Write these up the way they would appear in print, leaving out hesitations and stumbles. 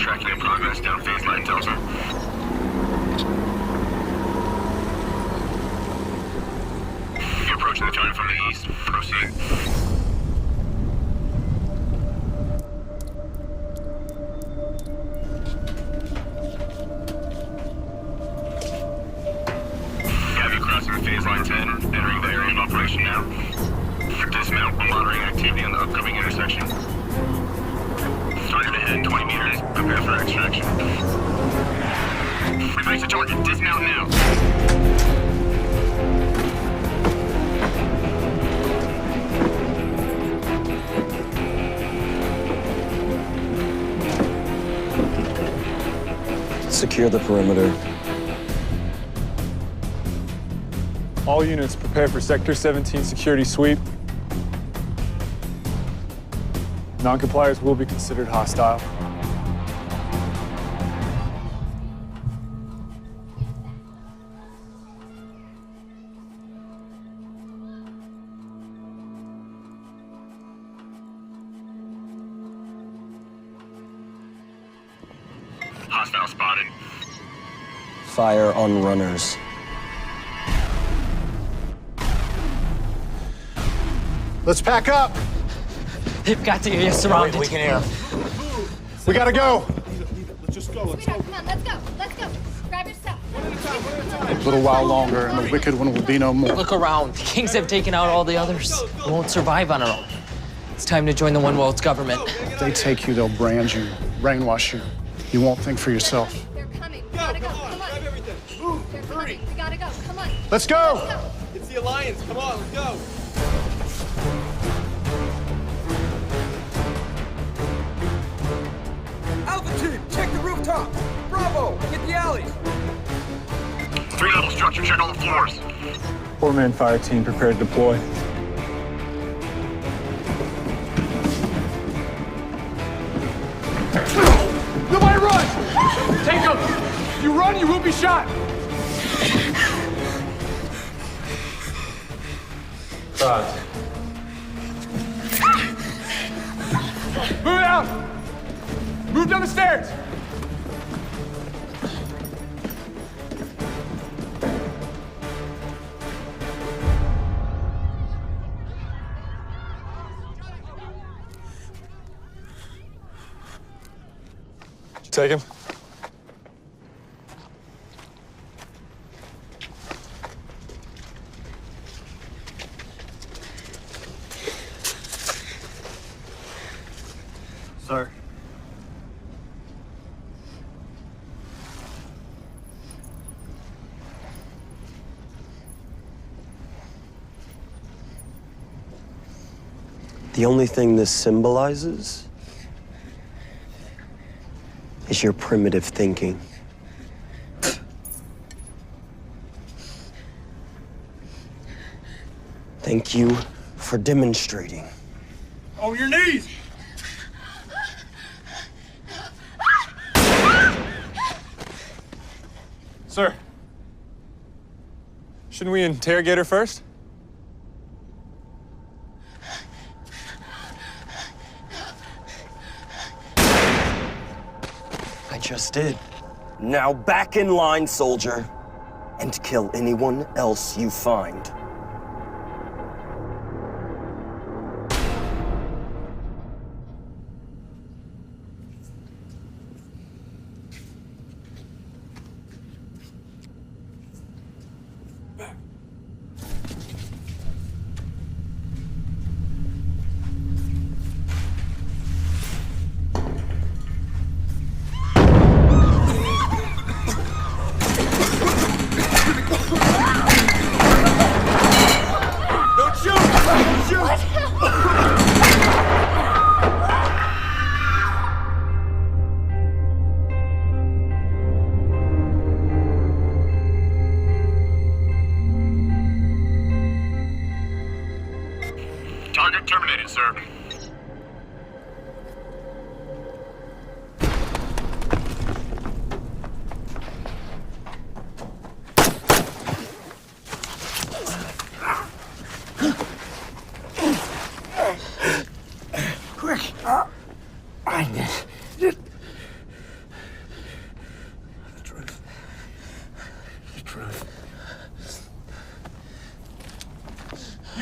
Tracking in progress down phase line Delta. You're approaching the target from the east. Proceed. Crossing phase line 10, entering the area of operation now. Dismount while monitoring activity on the upcoming intersection. Target ahead, 20 meters. Prepare for extraction. We've reached the target. Dismount now. Secure the perimeter. All units prepare for Sector 17 security sweep. Non-compliers will be considered hostile. Hostile spotted. Fire on runners. Let's pack up. They've got the area surrounded. We can hear. We gotta go. Let's just go. Let's go. Come on, let's go. Let's go. Grab your stuff. One at a time. One at a time. A little while longer, and the wicked one will be no more. Look around. The Kings have taken out all the others. We won't survive on our own. It's time to join the One World's government. If they take you, they'll brand you, brainwash you. You won't think for yourself. They're coming. We gotta go. Come on. Grab everything. Move. They're Hurry. coming. We gotta go. Come on. Let's go. Let's go. It's the Alliance. Come on, let's go. Alpha team, check the rooftop. Bravo, hit the alleys. 3-level structure. Check all the floors. 4-man fire team prepared to deploy. Nobody run! Take them! If you run, you will be shot! Move out! Move down the stairs! Take him. Sir. The only thing this symbolizes is your primitive thinking. Thank you for demonstrating. On your knees! Sir. Shouldn't we interrogate her first? I just did. Now back in line, soldier, and kill anyone else you find. Target terminated, sir. Quick.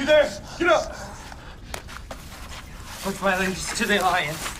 You there? Get up! Put my allegiance to the Alliance.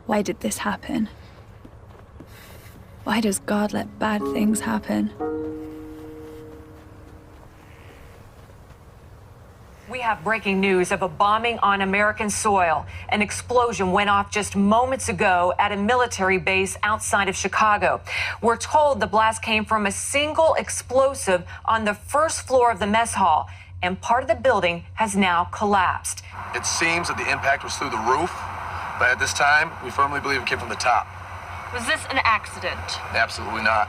Why did this happen? Why does God let bad things happen? We have breaking news of a bombing on American soil. An explosion went off just moments ago at a military base outside of Chicago. We're told the blast came from a single explosive on the first floor of the mess hall, and part of the building has now collapsed. It seems that the impact was through the roof, but at this time, we firmly believe it came from the top. Was this an accident? Absolutely not.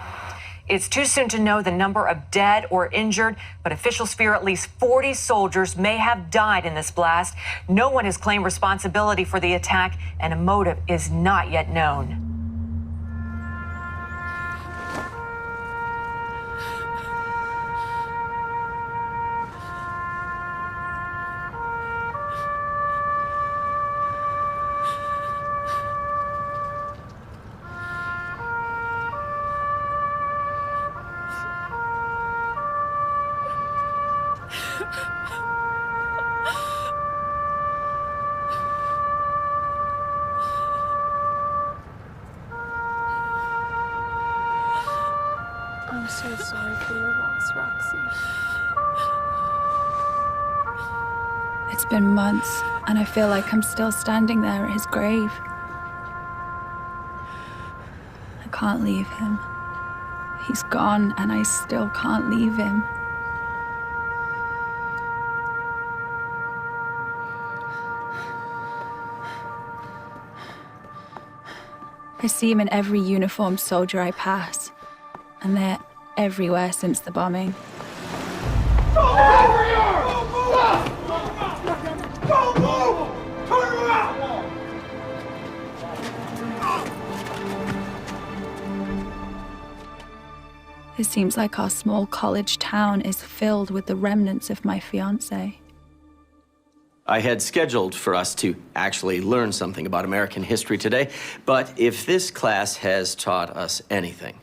It's too soon to know the number of dead or injured, but officials fear at least 40 soldiers may have died in this blast. No one has claimed responsibility for the attack, and a motive is not yet known. I'm so sorry for your loss, Roxy. It's been months, and I feel like I'm still standing there at his grave. I can't leave him. He's gone, and I still can't leave him. I see him in every uniformed soldier I pass, and they're everywhere since the bombing. It seems like our small college town is filled with the remnants of my fiancé. I had scheduled for us to actually learn something about American history today, but if this class has taught us anything,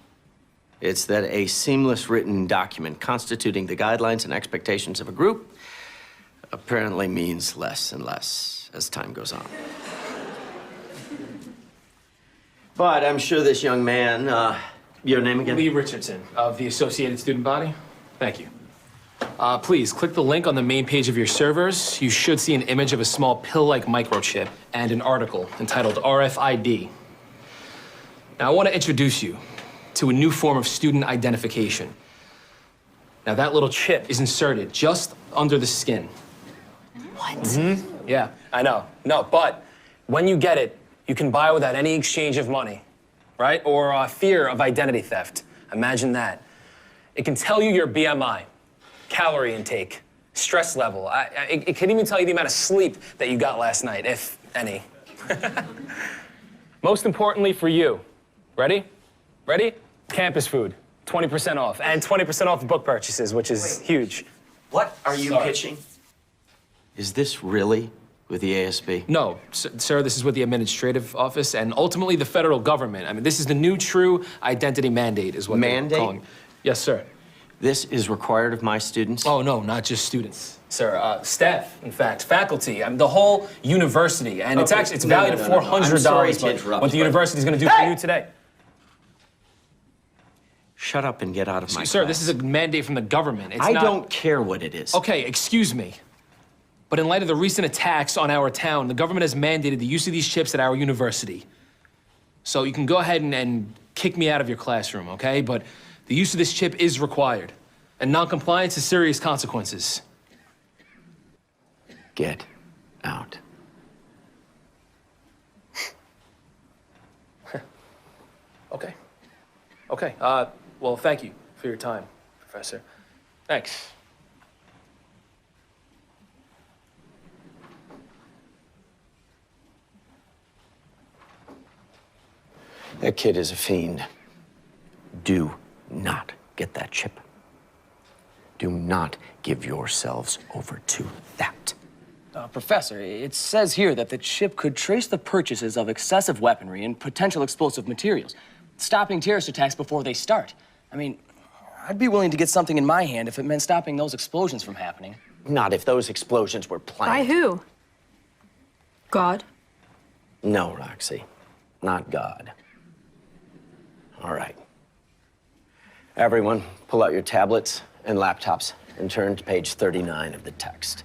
it's that a seamless written document constituting the guidelines and expectations of a group apparently means less and less as time goes on. But I'm sure this young man, your name again? Lee Richardson of the Associated Student Body. Thank you. Please click the link on the main page of your servers. You should see an image of a small pill-like microchip and an article entitled RFID. Now, I want to introduce you to a new form of student identification. Now, that little chip is inserted just under the skin. What? Mm-hmm. Yeah, I know. No, but when you get it, you can buy without any exchange of money, right? Or fear of identity theft. Imagine that. It can tell you your BMI, calorie intake, stress level. It can even tell you the amount of sleep that you got last night, if any. Most importantly for you, ready? Ready? Campus food, 20% off, and 20% off book purchases, which is huge. What are you pitching? Is this really with the ASB? No, sir, this is with the administrative office and ultimately the federal government. I mean, this is the new true identity mandate is what they're calling it. Yes, sir. This is required of my students? Oh, no, not just students, sir. Staff, in fact, faculty, I mean, the whole university. And it's actually, it's valued at $400. I'm sorry to interrupt, what the university's gonna do for you today. Shut up and get out of my Sir, class. this is a mandate from the government. It's I not... don't care what it is. Okay, excuse me. But in light of the recent attacks on our town, the government has mandated the use of these chips at our university. So you can go ahead and kick me out of your classroom, okay? But the use of this chip is required. And non-compliance has serious consequences. Get out. Okay. Okay. Well, thank you for your time, Professor. Thanks. That kid is a fiend. Do not get that chip. Do not give yourselves over to that. Professor, it says here that the chip could trace the purchases of excessive weaponry and potential explosive materials, stopping terrorist attacks before they start. I mean, I'd be willing to get something in my hand if it meant stopping those explosions from happening. Not if those explosions were planned. By who? God? No, Roxy. Not God. All right. Everyone, pull out your tablets and laptops and turn to page 39 of the text.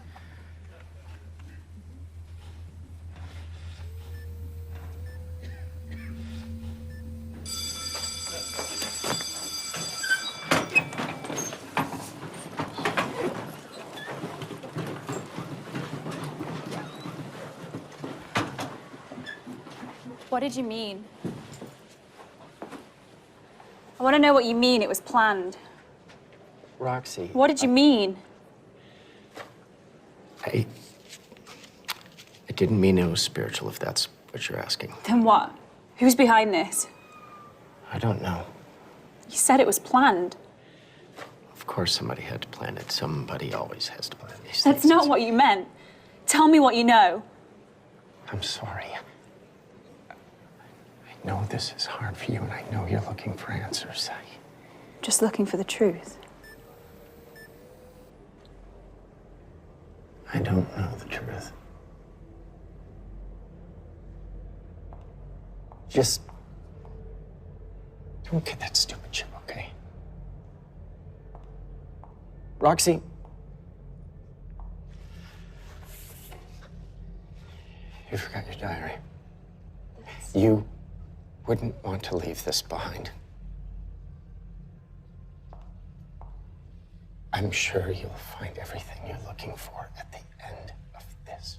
What did you mean? I want to know what you mean it was planned. Roxy. What did you mean? I didn't mean it was spiritual, if that's what you're asking. Then what? Who's behind this? I don't know. You said it was planned. Of course somebody had to plan it. Somebody always has to plan these things. That's not what you meant. Tell me what you know. I'm sorry. I know this is hard for you, and I know you're looking for answers. Just looking for the truth. I don't know the truth. Just don't get that stupid chip, okay? Roxy. You forgot your diary. You wouldn't want to leave this behind. I'm sure you'll find everything you're looking for at the end of this.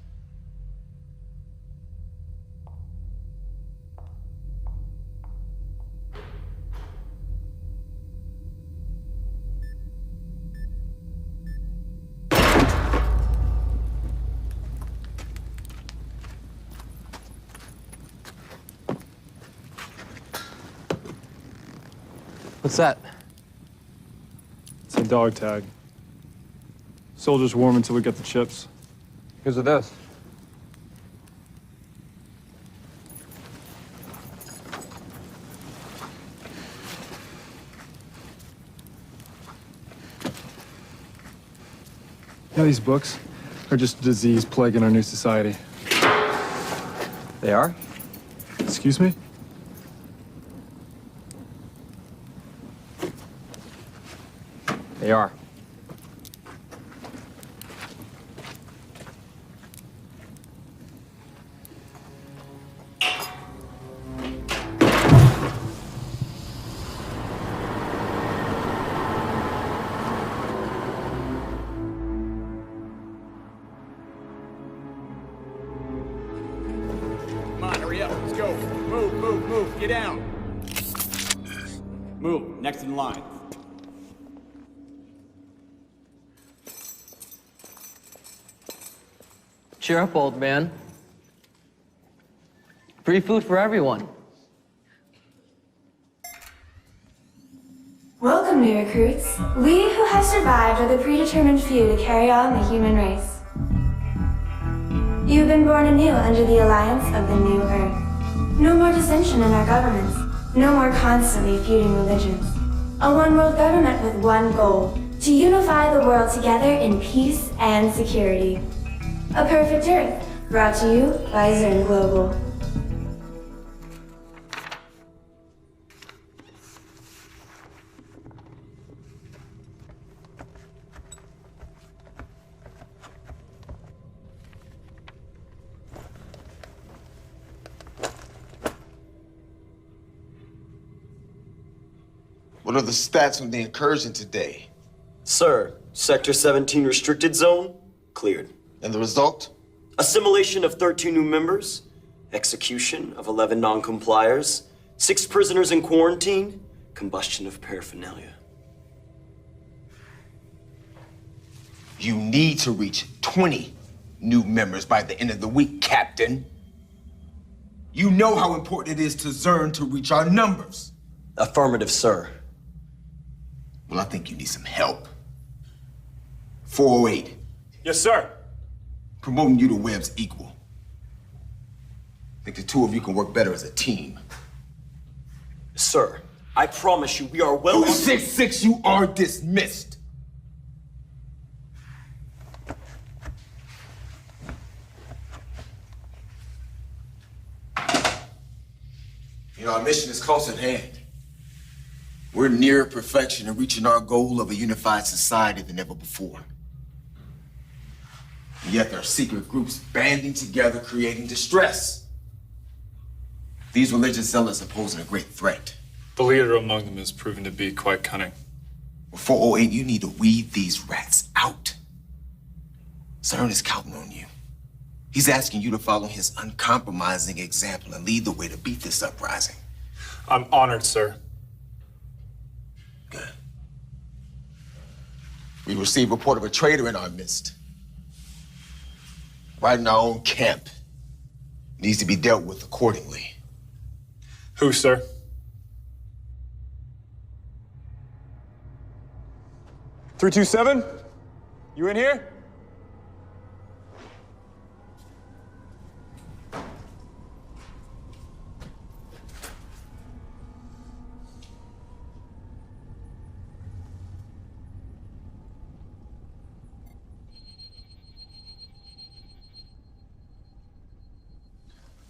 What's that? It's a dog tag. Soldiers warm until we get the chips. Because of this. Yeah, these books are just a disease plaguing our new society. They are? Excuse me? They are. Come on, hurry up. Let's go. Move, move, move. Get down. Move. Next in line. Cheer up, old man. Free food for everyone. Welcome, new recruits. We who have survived are the predetermined few to carry on the human race. You've been born anew under the alliance of the new Earth. No more dissension in our governments. No more constantly feuding religions. A one-world government with one goal: to unify the world together in peace and security. A perfect Earth, brought to you by Zern Global. What are the stats on the incursion today? Sir, Sector 17 restricted zone, cleared. And the result? Assimilation of 13 new members, execution of 11 non-compliers, 6 prisoners in quarantine, combustion of paraphernalia. You need to reach 20 new members by the end of the week, Captain. You know how important it is to Zern to reach our numbers. Affirmative, sir. Well, I think you need some help. 408. Yes, sir. Promoting you to Webb's equal. I think the two of you can work better as a team. Sir, I promise you, we are well... 266, you are dismissed. You know, our mission is close at hand. We're nearer perfection and reaching our goal of a unified society than ever before. And yet there are secret groups banding together, creating distress. These religious zealots are posing a great threat. The leader among them has proven to be quite cunning. Well, 408, you need to weed these rats out. Zern is counting on you. He's asking you to follow his uncompromising example and lead the way to beat this uprising. I'm honored, sir. Good. We received a report of a traitor in our midst. Right in our own camp. Needs to be dealt with accordingly. Who, sir? "327? You in here?"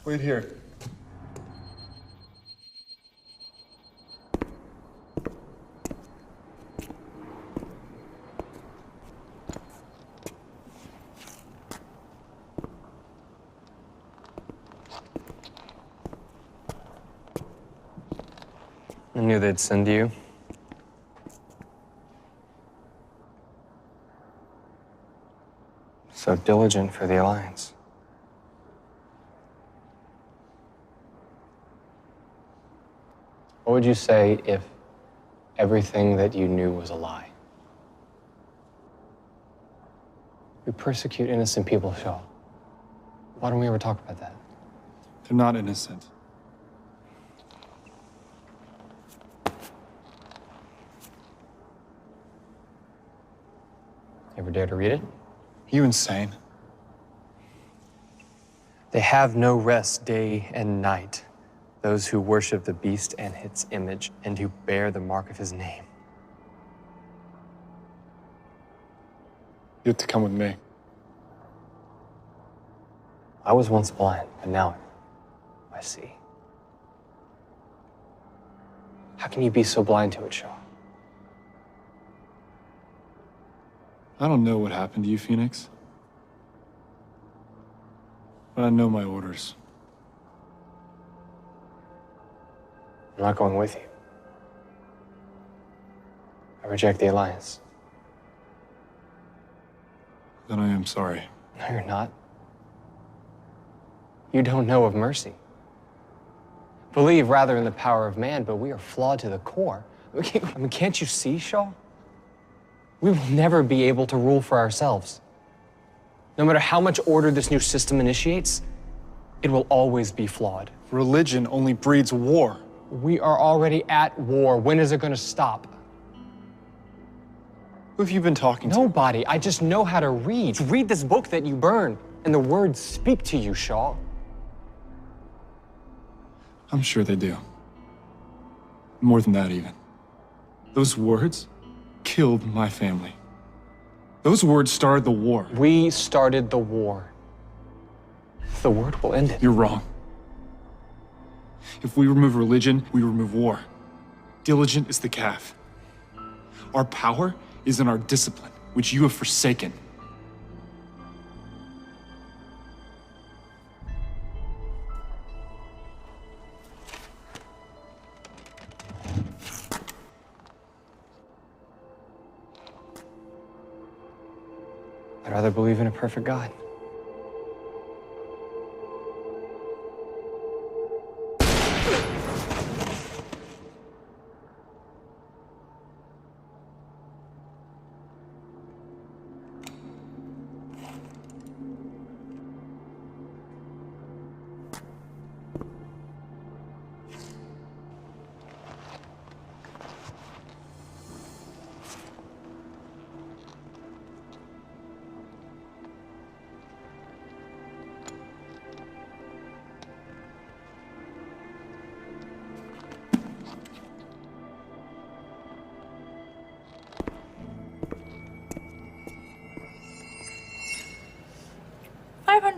Wait here. I knew they'd send you. So diligent for the Alliance. What would you say if everything that you knew was a lie? We persecute innocent people, Shaw. Why don't we ever talk about that? They're not innocent. Ever dare to read it? You insane? They have no rest day and night, those who worship the beast and its image, and who bear the mark of his name. You have to come with me. I was once blind, but now I see. How can you be so blind to it, Shaw? I don't know what happened to you, Phoenix. But I know my orders. I'm not going with you. I reject the Alliance. Then I am sorry. No, you're not. You don't know of mercy. Believe rather in the power of man, but we are flawed to the core. I mean, can't you see, Shaw? We will never be able to rule for ourselves. No matter how much order this new system initiates, it will always be flawed. Religion only breeds war. We are already at war. When is it going to stop? Who have you been talking to? Nobody. I just know how to read. Read this book that you burned, and the words speak to you, Shaw. I'm sure they do. More than that, even. Those words killed my family. Those words started the war. We started the war. The word will end it. You're wrong. If we remove religion, we remove war. Diligent is the calf. Our power is in our discipline, which you have forsaken. I'd rather believe in a perfect God.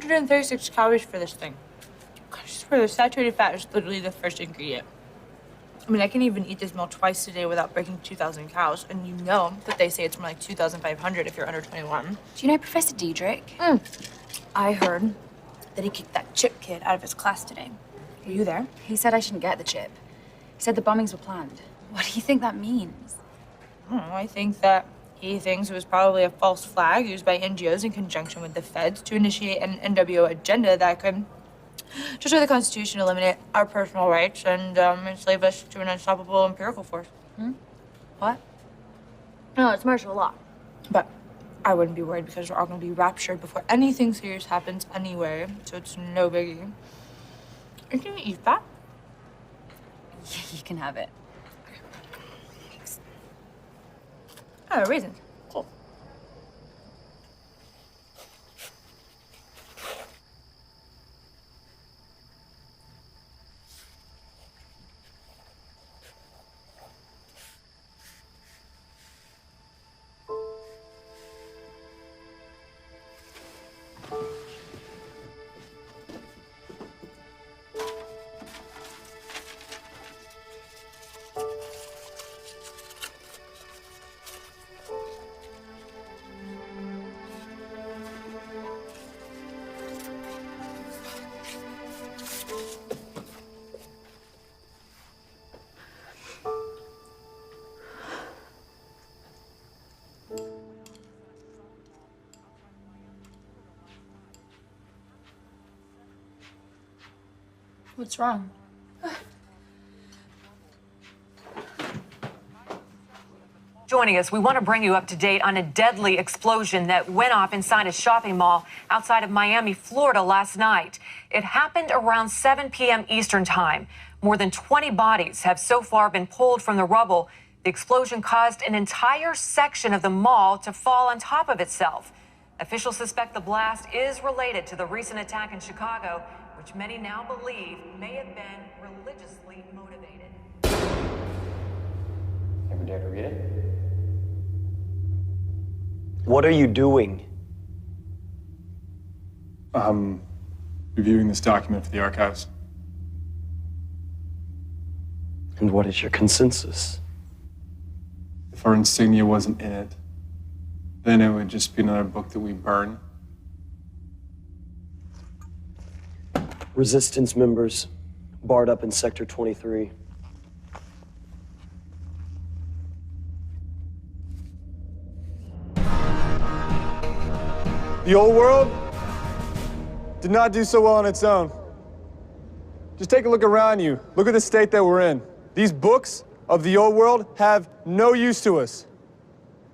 136 calories for this thing. I swear, the saturated fat is literally the first ingredient. I mean, I can even eat this meal twice a day without breaking 2,000 calories, and you know that they say it's more like 2,500 if you're under 21. Do you know Professor Diedrich? I heard that he kicked that chip kid out of his class today. Were you there? He said I shouldn't get the chip. He said the bombings were planned. What do you think that means? I don't know. I think that he thinks it was probably a false flag used by NGOs in conjunction with the feds to initiate an NWO agenda that could destroy the Constitution, eliminate our personal rights, and enslave us to an unstoppable empirical force. What? No, it's martial law. But I wouldn't be worried because we're all going to be raptured before anything serious happens anyway, so it's no biggie. Are you going to eat that? Yeah, you can have it. Oh, raisins. Cool. What's wrong? Joining us, we want to bring you up to date on a deadly explosion that went off inside a shopping mall outside of Miami, Florida last night. It happened around 7 p.m. Eastern Time. More than 20 bodies have so far been pulled from the rubble. The explosion caused an entire section of the mall to fall on top of itself. Officials suspect the blast is related to the recent attack in Chicago, which many now believe may have been religiously motivated. Ever dare to read it? What are you doing? Reviewing this document for the archives. And what is your consensus? If our insignia wasn't in it, then it would just be another book that we burn. Resistance members barred up in Sector 23. The old world did not do so well on its own. Just take a look around you. Look at the state that we're in. These books of the old world have no use to us.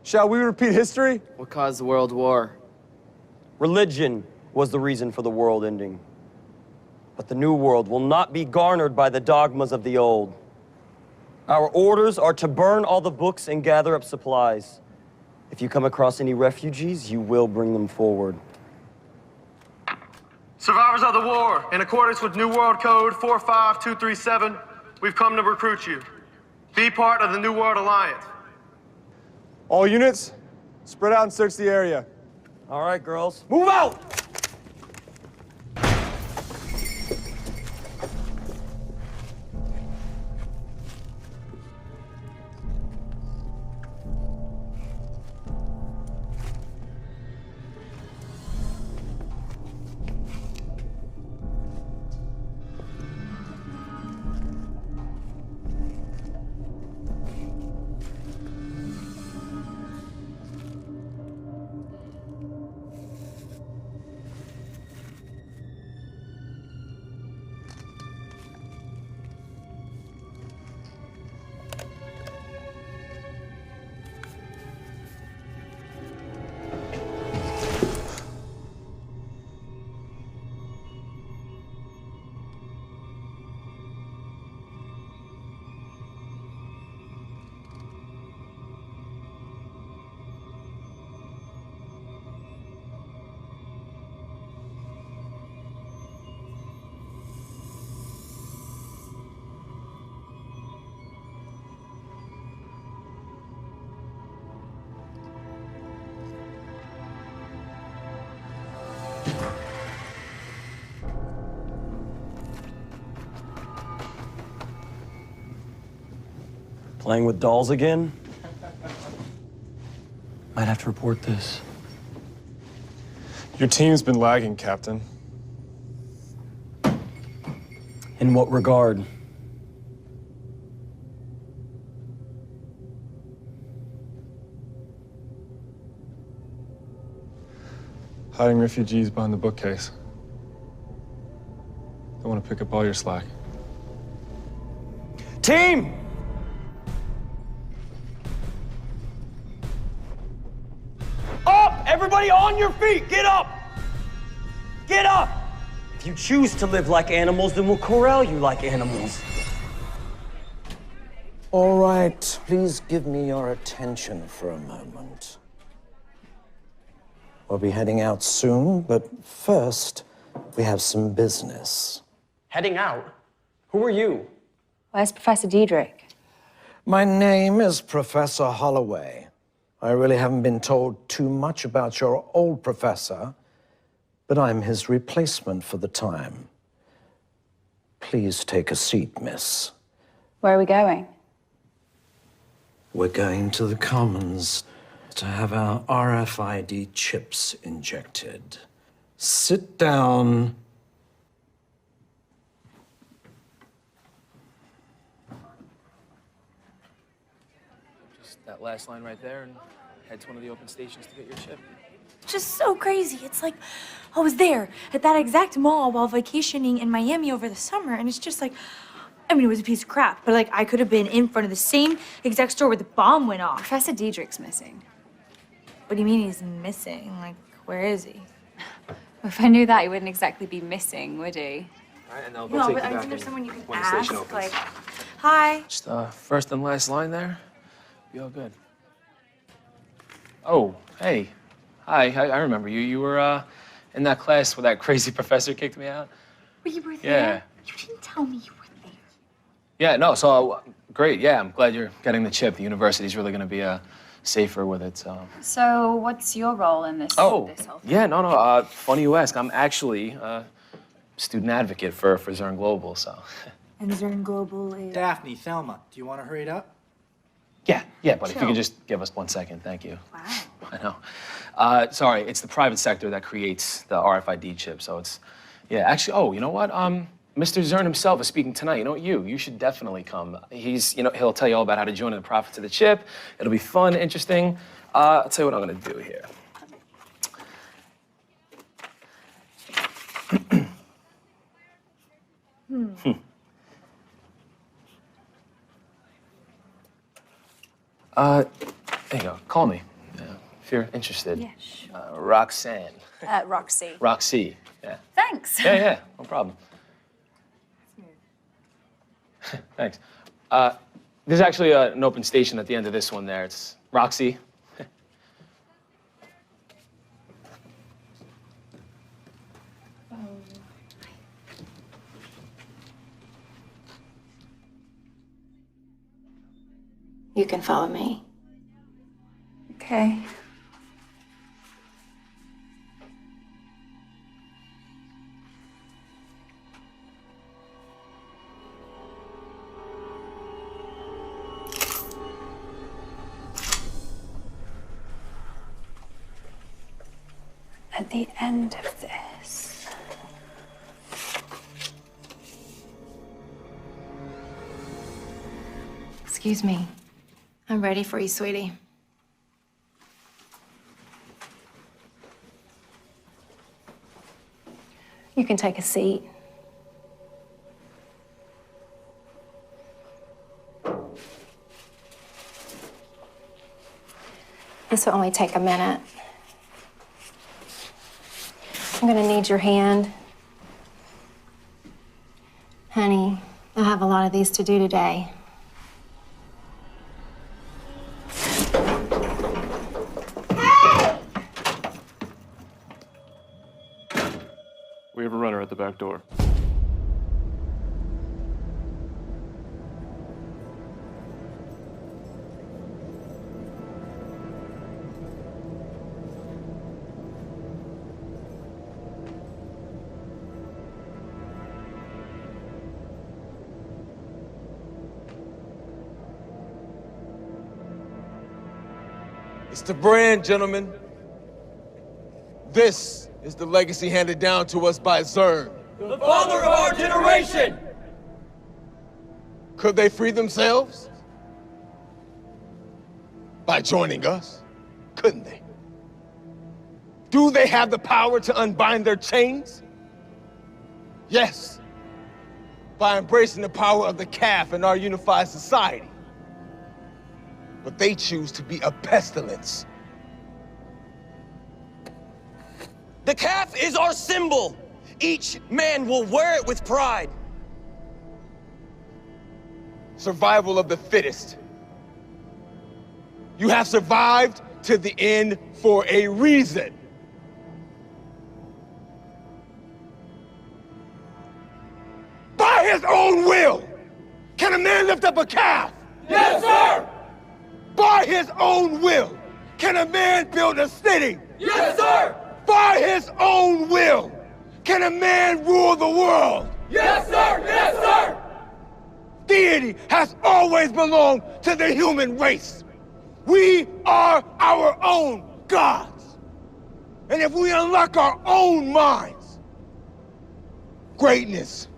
Shall we repeat history? What caused the World War? Religion was the reason for the world ending. But the new world will not be garnered by the dogmas of the old. Our orders are to burn all the books and gather up supplies. If you come across any refugees, you will bring them forward. Survivors of the war, in accordance with New World Code 45237, we've come to recruit you. Be part of the New World Alliance. All units, spread out and search the area. All right, girls, move out! Playing with dolls again? Might have to report this. Your team's been lagging, Captain. In what regard? Hiding refugees behind the bookcase. They want to pick up all your slack. Team! Up! Everybody on your feet! Get up! Get up! If you choose to live like animals, then we'll corral you like animals. All right, please give me your attention for a moment. We'll be heading out soon, but first, we have some business. Heading out? Who are you? Where's Professor Diedrich? My name is Professor Holloway. I really haven't been told too much about your old professor, but I'm his replacement for the time. Please take a seat, miss. Where are we going? We're going to the Commons to have our RFID chips injected. Sit down. Just that last line right there and head to one of the open stations to get your chip. Just so crazy. It's like I was there at that exact mall while vacationing in Miami over the summer, and it's just like, I mean, it was a piece of crap, but like I could have been in front of the same exact store where the bomb went off. Professor Diedrich's missing. What do you mean he's missing? Like, where is he? If I knew that, he wouldn't exactly be missing, would he? All right, and they'll No, take but you I back mean, there's in someone you can when the station ask, opens. like, hi. Just first and last line there. Be all good. Oh, hey. Hi, I remember you. You were in that class where that crazy professor kicked me out. Well, you were Yeah. there? You didn't tell me you were there. Yeah, no, so great. Yeah, I'm glad you're getting the chip. The university's really going to be safer with it, so. So, what's your role in this? Oh, this whole thing? yeah, no. Funny you ask. I'm actually a student advocate for Zern Global, so. And Zern Global is... Daphne, Thelma, do you want to hurry it up? Yeah, but if you Chill. could just give us 1 second, thank you. Wow. I know. Sorry, it's the private sector that creates the RFID chip, so it's, yeah, actually, oh, you know what? Mr. Zern himself is speaking tonight. You know what, you should definitely come. He'll tell you all about how to join in the profits of the chip. It'll be fun, interesting. I'll tell you what I'm gonna do here. There you go, call me if you're interested. Yeah, sure. Roxanne. Roxy. Roxy, yeah. Thanks. Yeah, no problem. Thanks. There's actually an open station at the end of this one there. It's Roxy. You can follow me. Okay. At the end of this. Excuse me. I'm ready for you, sweetie. You can take a seat. This will only take a minute. I'm gonna need your hand. Honey, I have a lot of these to do today. We have a runner at the back door. It's the brand, gentlemen. This is the legacy handed down to us by Zern. The father of our generation! Could they free themselves? By joining us? Couldn't they? Do they have the power to unbind their chains? Yes. By embracing the power of the calf in our unified society. But they choose to be a pestilence. The calf is our symbol. Each man will wear it with pride. Survival of the fittest. You have survived to the end for a reason. By his own will, can a man lift up a calf? Yes, sir! By his own will, can a man build a city? Yes, sir! By his own will, can a man rule the world? Yes, sir! Yes, sir! Deity has always belonged to the human race. We are our own gods. And if we unlock our own minds, greatness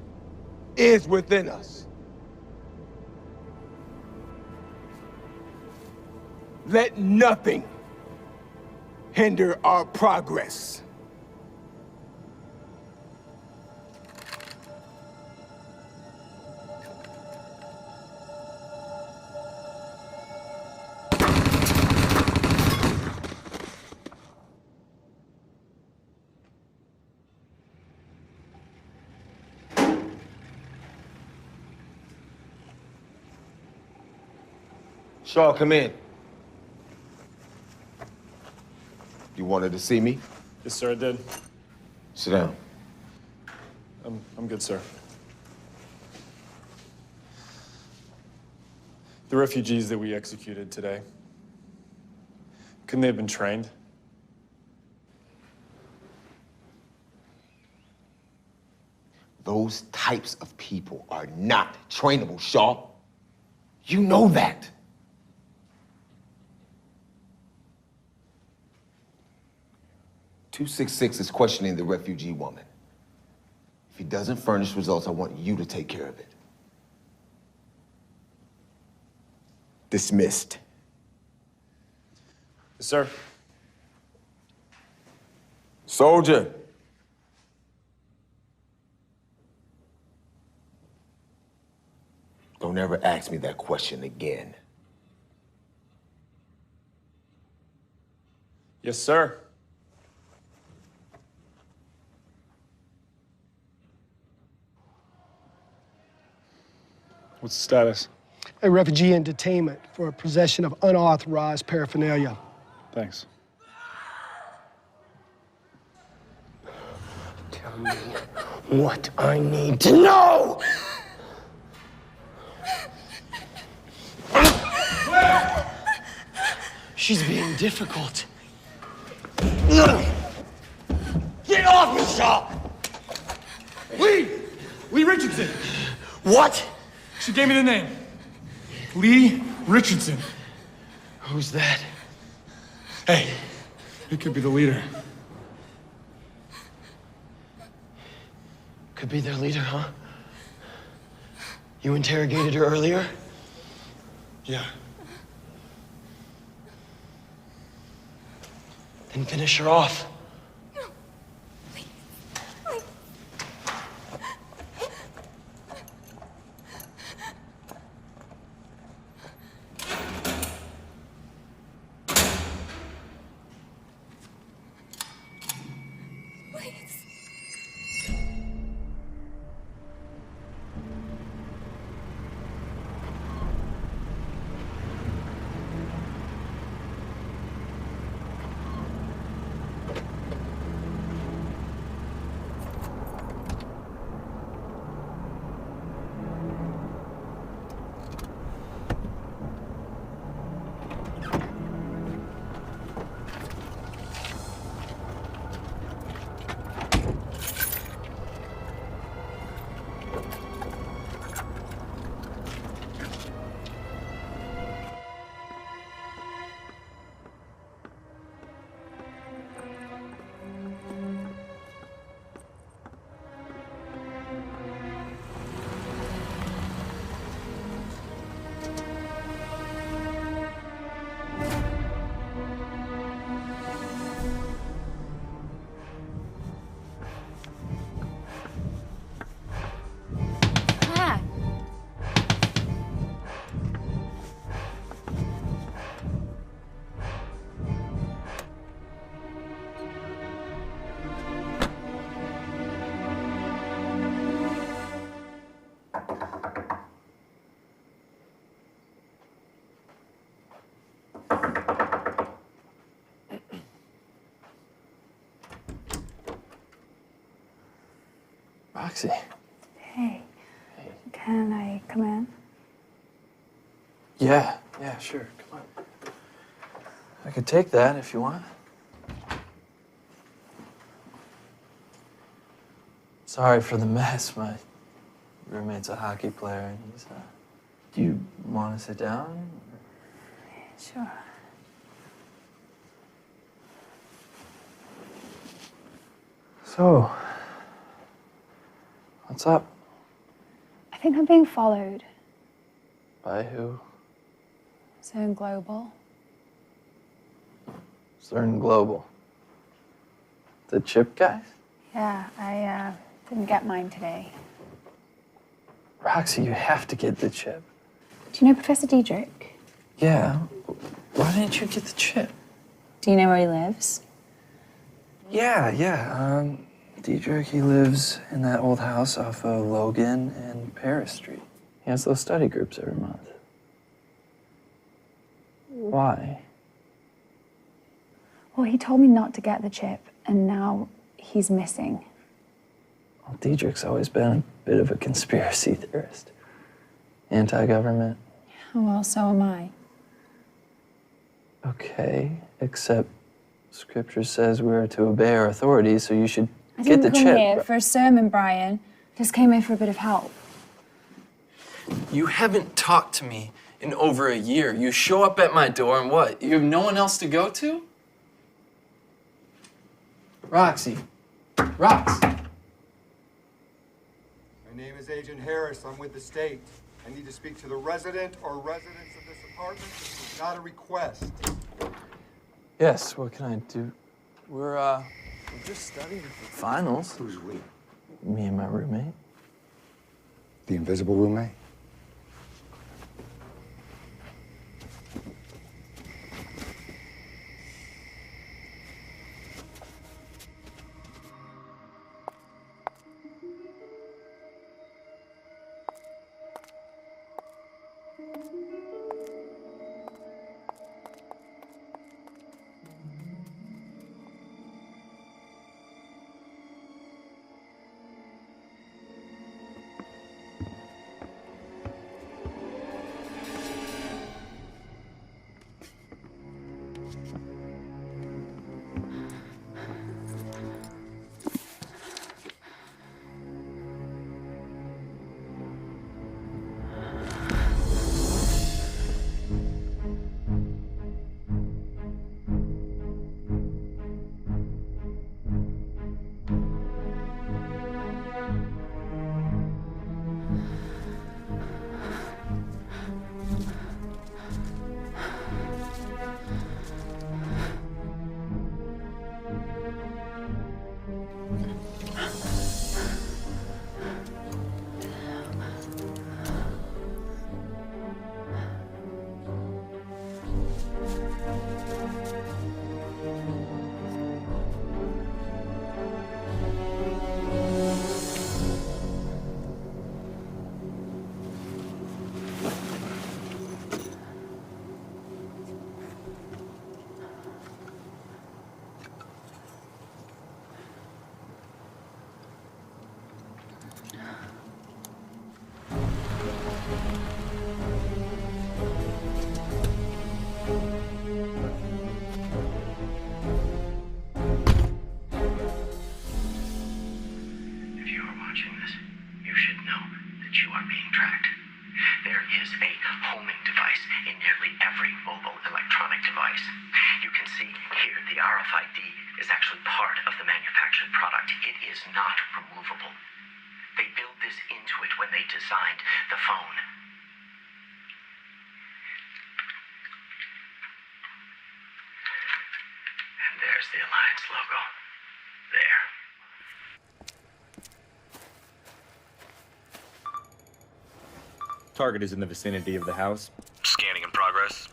is within us. Let nothing hinder our progress. Shaw, come in. You wanted to see me? Yes, sir, I did. Sit down. I'm good, sir. The refugees that we executed today, couldn't they have been trained? Those types of people are not trainable, Shaw. You know that. "266 is questioning the refugee woman. If he doesn't furnish results, I want you to take care of it." Dismissed. Yes, sir. Soldier. Don't ever ask me that question again. Yes, sir. What's the status? A refugee in detainment for possession of unauthorized paraphernalia. Thanks. Tell me what I need to know! She's being difficult. Get off me, Shaw! Lee Richardson. What? She gave me the name. Lee Richardson. Who's that? Hey, it could be the leader. Could be their leader, huh? You interrogated her earlier? Yeah. Then finish her off. Roxy. Hey. Can I come in? Yeah, sure. Come on. I could take that if you want. Sorry for the mess. My roommate's a hockey player, and he's. Do you want to sit down? Sure. So, what's up? I think I'm being followed. By who? Zone Global. CERN Global. The chip guys? Yeah, I didn't get mine today. Roxy, you have to get the chip. Do you know Professor Diedrich? Yeah. Why didn't you get the chip? Do you know where he lives? Yeah. Diedrich, he lives in that old house off of Logan and Paris Street. He has those study groups every month. Why? Well, he told me not to get the chip, and now he's missing. Well, Diedrich's always been a bit of a conspiracy theorist. Anti-government. Oh, well, so am I. Okay, except Scripture says we are to obey our authorities, so you should I get the didn't come chip. here for a sermon, Brian. Just came here for a bit of help. You haven't talked to me in over a year. You show up at my door and what? You have no one else to go to? Roxy. Rox. My name is Agent Harris. I'm with the state. I need to speak to the resident or residents of this apartment. This is not a request. Yes, what can I do? We're just studying for finals. Who's we? Me and my roommate. The invisible roommate? There's the Alliance logo. There. Target is in the vicinity of the house. Scanning in progress.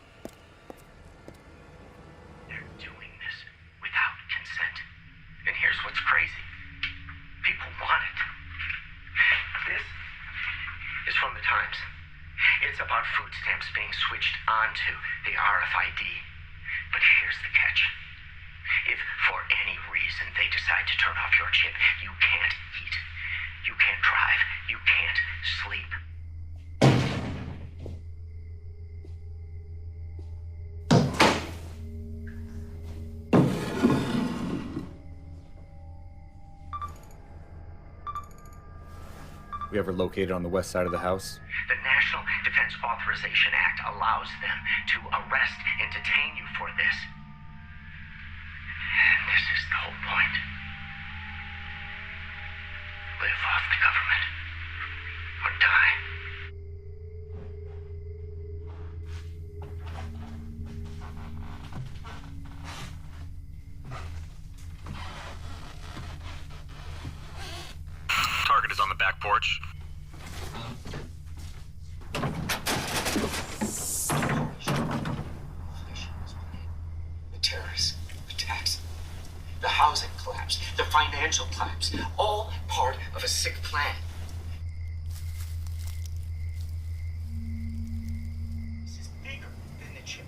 They're doing this without consent. And here's what's crazy. People want it. This is from the Times. It's about food stamps being switched onto the RFID. But here's the catch. If for any reason they decide to turn off your chip, you can't eat. You can't drive. You can't sleep. We ever located on the west side of the house? The National Defense Authorization Act allows them to arrest and detain you for this. And this is the whole point. Live off the government or die. Target is on the back porch. The terrorist attacks, the housing collapse, the financial collapse, all part of a sick plan. This is bigger than the chip,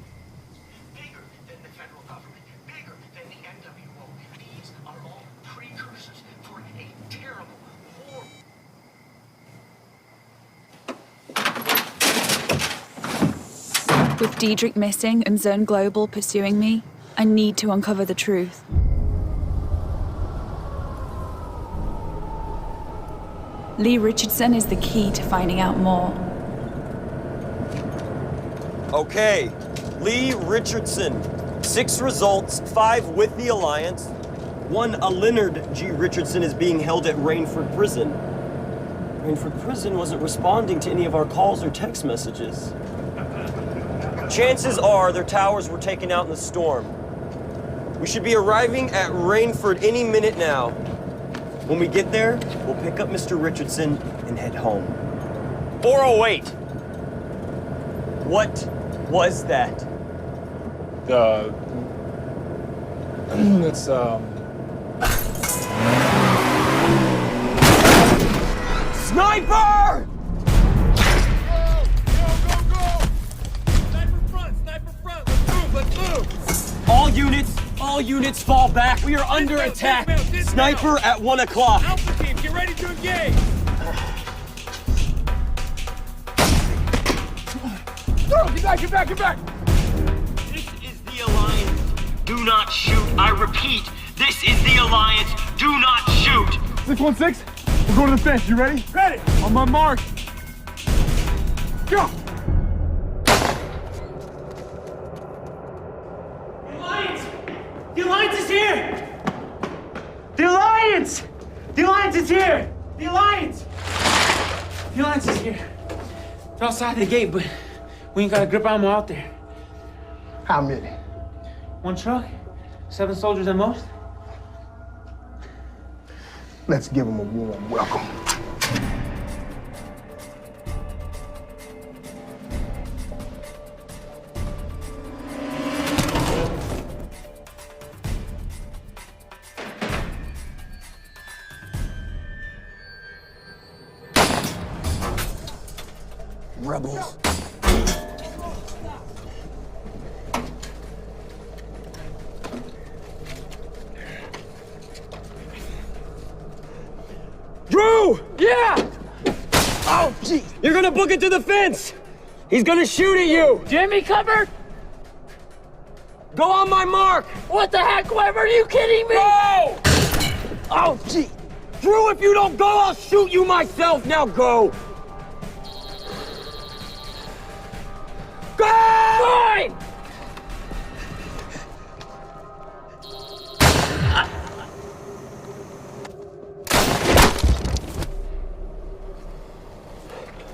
bigger than the federal government, bigger than the NWO. These are all precursors for a terrible war. With Diedrich missing and Zern Global pursuing me, I need to uncover the truth. Lee Richardson is the key to finding out more. Okay, Lee Richardson. 6 results, 5 with the Alliance. 1, a Leonard G. Richardson is being held at Rainford Prison. Rainford Prison wasn't responding to any of our calls or text messages. Chances are their towers were taken out in the storm. We should be arriving at Rainford any minute now. When we get there, we'll pick up Mr. Richardson and head home. 408! What was that? It's, Sniper! All units fall back. We are under attack. Sniper at 1 o'clock. Alpha team, get ready to engage! Get back! This is the Alliance. Do not shoot. I repeat, this is the Alliance. Do not shoot. 616, we're going to the fence. You ready? Ready! On my mark. Go! The Alliance is here! The Alliance! The Alliance is here! The Alliance! The Alliance is here. They're outside the gate, but we ain't got a grip ammo out there. How many? 1 truck, 7 soldiers at most. Let's give them a warm welcome. Rebels. Drew! Yeah! Oh, gee! You're gonna book it to the fence! He's gonna shoot at you! Jimmy covered? Go on my mark! What the heck, Weber? Are you kidding me? Go! Oh, gee! Drew, if you don't go, I'll shoot you myself! Now go! Go! Fine!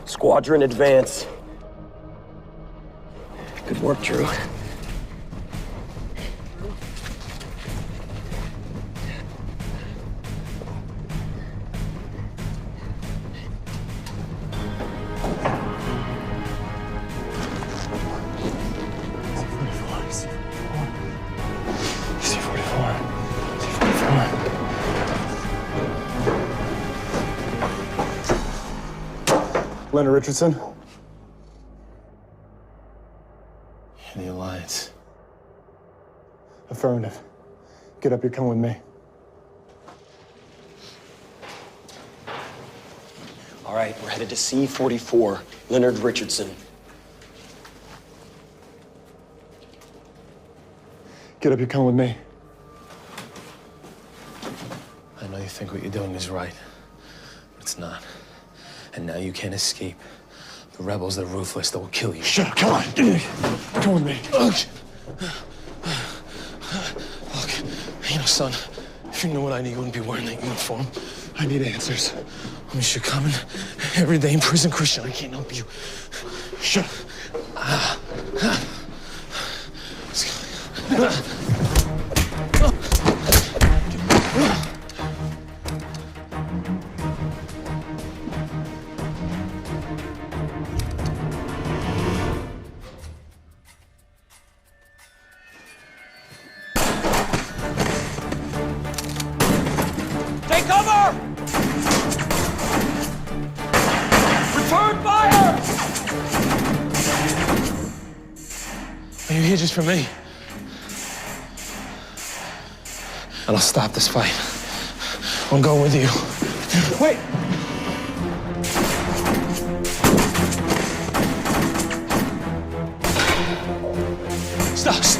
Squadron advance. Good work, Drew. Leonard Richardson. In the Alliance. Affirmative. Get up, you're coming with me. right. We're headed to C-44, Leonard Richardson. Get up, you're coming with me. I know you think what you're doing is right, but it's not. And now you can't escape. The rebels that are ruthless, that will kill you. Shut up, come on. Come with me. Look, you know, son, if you knew what I knew, you wouldn't be wearing that uniform. I need answers. I mean, you're coming every day in prison, Christian. I can't help you. Shut up. Take cover! Return fire! Are you here just for me? And I'll stop this fight. I'll go with you. Wait!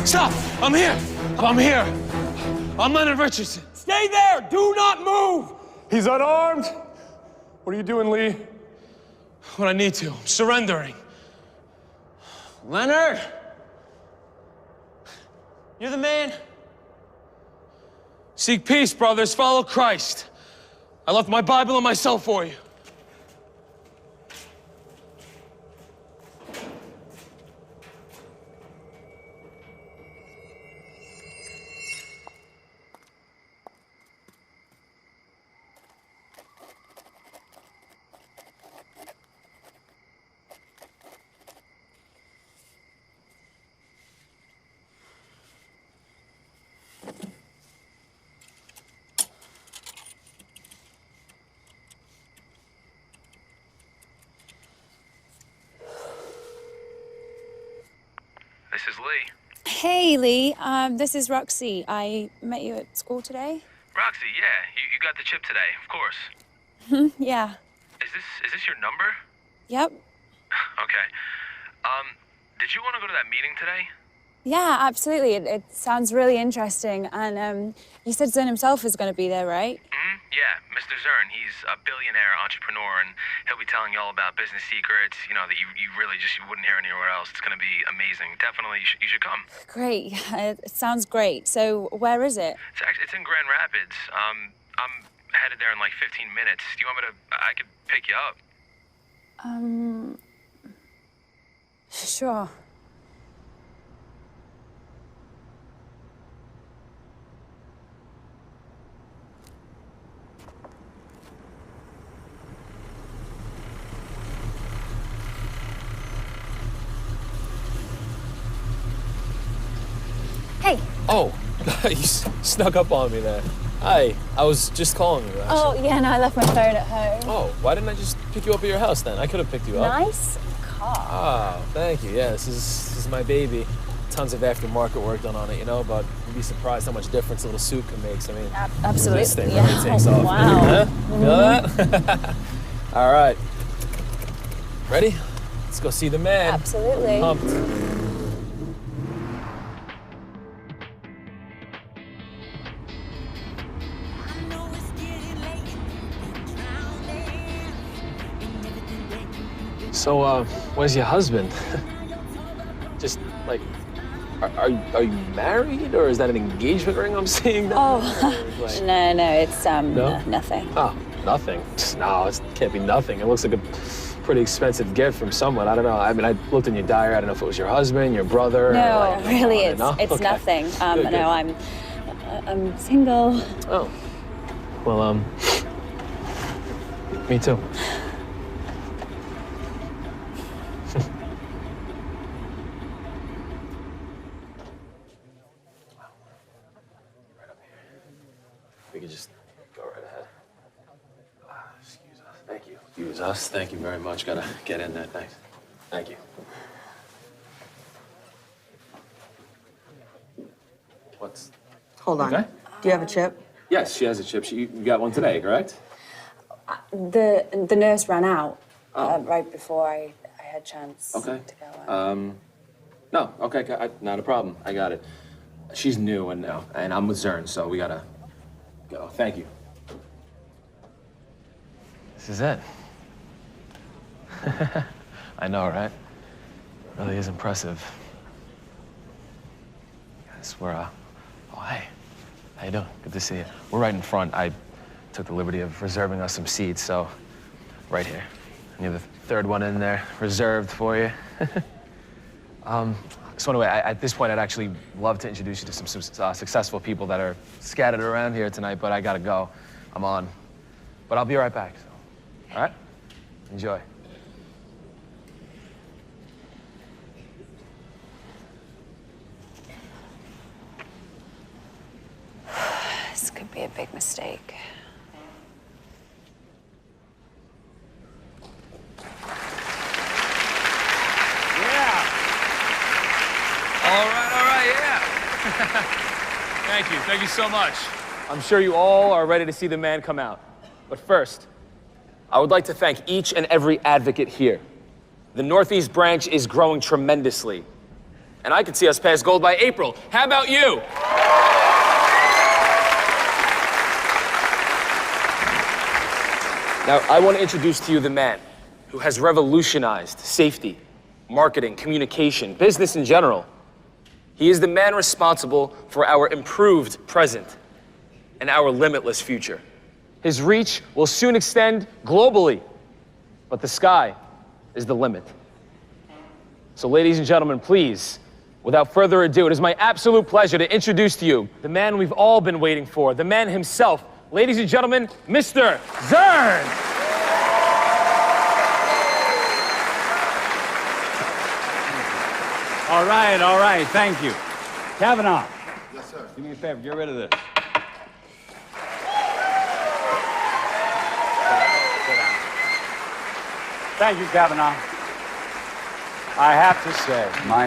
Stop! I'm here! I'm here! I'm Leonard Richardson. Stay there! Do not move! He's unarmed! What are you doing, Lee? What I need to. I'm surrendering. Leonard! You're the man. Seek peace, brothers. Follow Christ. I left my Bible and my cell for you. This is Lee. Hey, Lee. This is Roxy. I met you at school today. Roxy, yeah, you got the chip today, of course. Yeah. Is this your number? Yep. Okay. Did you want to go to that meeting today? Yeah, absolutely. It sounds really interesting. And you said Zern himself is going to be there, right? Yeah, Mr. Zern, he's a billionaire entrepreneur, and he'll be telling you all about business secrets, you know, that you really just wouldn't hear anywhere else. It's going to be amazing. Definitely, you should come. Great. It sounds great. So where is it? It's in Grand Rapids. I'm headed there in like 15 minutes. Do you want me to... I could pick you up. Sure. Hey. Oh, you snuck up on me there. Hi, I was just calling you, actually. Oh, yeah, no, I left my phone at home. Oh, why didn't I just pick you up at your house then? I could have picked you up. Nice car. Oh, thank you. Yeah, this is my baby. Tons of aftermarket work done on it, you know, but you'd be surprised how much difference a little suit can make. So, I mean, absolutely. This thing Yeah. really takes off. Wow. Huh? Feel that? All right. Ready? Let's go see the man. Absolutely. Pumped. So, where's your husband? Just, like, are you married, or is that an engagement ring I'm seeing? Oh, Like- no, it's, No? nothing. Oh, nothing? No, it can't be nothing. It looks like a pretty expensive gift from someone. I don't know. I mean, I looked in your diary. I don't know if it was your husband, your brother. No, or like, really, it's no? Okay. nothing. Good, good. No, I'm single. Oh. Well, me too. We could just go right ahead. Excuse us. Thank you. Excuse us. Thank you very much. Gotta get in there. Thanks. Thank you. What's... Hold on. Okay. Do you have a chip? Yes, she has a chip. You got one today, correct? The nurse ran out right before I had a chance to go. No, okay, not a problem. I got it. She's new, and I'm with Zern, so we gotta go. Thank you. This is it. I know, right? Really is impressive. Guys, we're, oh, hey. How you doing? Good to see you. We're right in front. I took the liberty of reserving us some seats, so right here. And you have the third one in there, reserved for you. So anyway, at this point, I'd actually love to introduce you to some successful people that are scattered around here tonight, but I gotta go. I'm on. But I'll be right back, so. All right? Enjoy. This could be a big mistake. All right, yeah. Thank you so much. I'm sure you all are ready to see the man come out. But first, I would like to thank each and every advocate here. The Northeast branch is growing tremendously. And I could see us pass gold by April. How about you? Now, I want to introduce to you the man who has revolutionized safety, marketing, communication, business in general. He is the man responsible for our improved present and our limitless future. His reach will soon extend globally, but the sky is the limit. So ladies and gentlemen, please, without further ado, it is my absolute pleasure to introduce to you the man we've all been waiting for, the man himself. Ladies and gentlemen, Mr. Zern! All right, thank you. Kavanaugh. Yes, sir. Do me a favor, get rid of this. Thank you, Kavanaugh. I have to say, my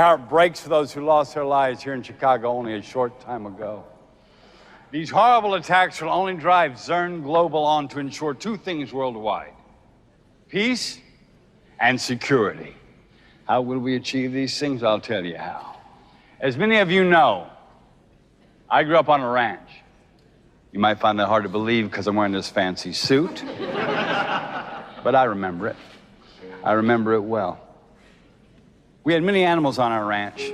heart breaks for those who lost their lives here in Chicago only a short time ago. These horrible attacks will only drive Zern Global on to ensure two things worldwide: peace and security. How will we achieve these things? I'll tell you how. As many of you know, I grew up on a ranch. You might find that hard to believe because I'm wearing this fancy suit, but I remember it. I remember it well. We had many animals on our ranch,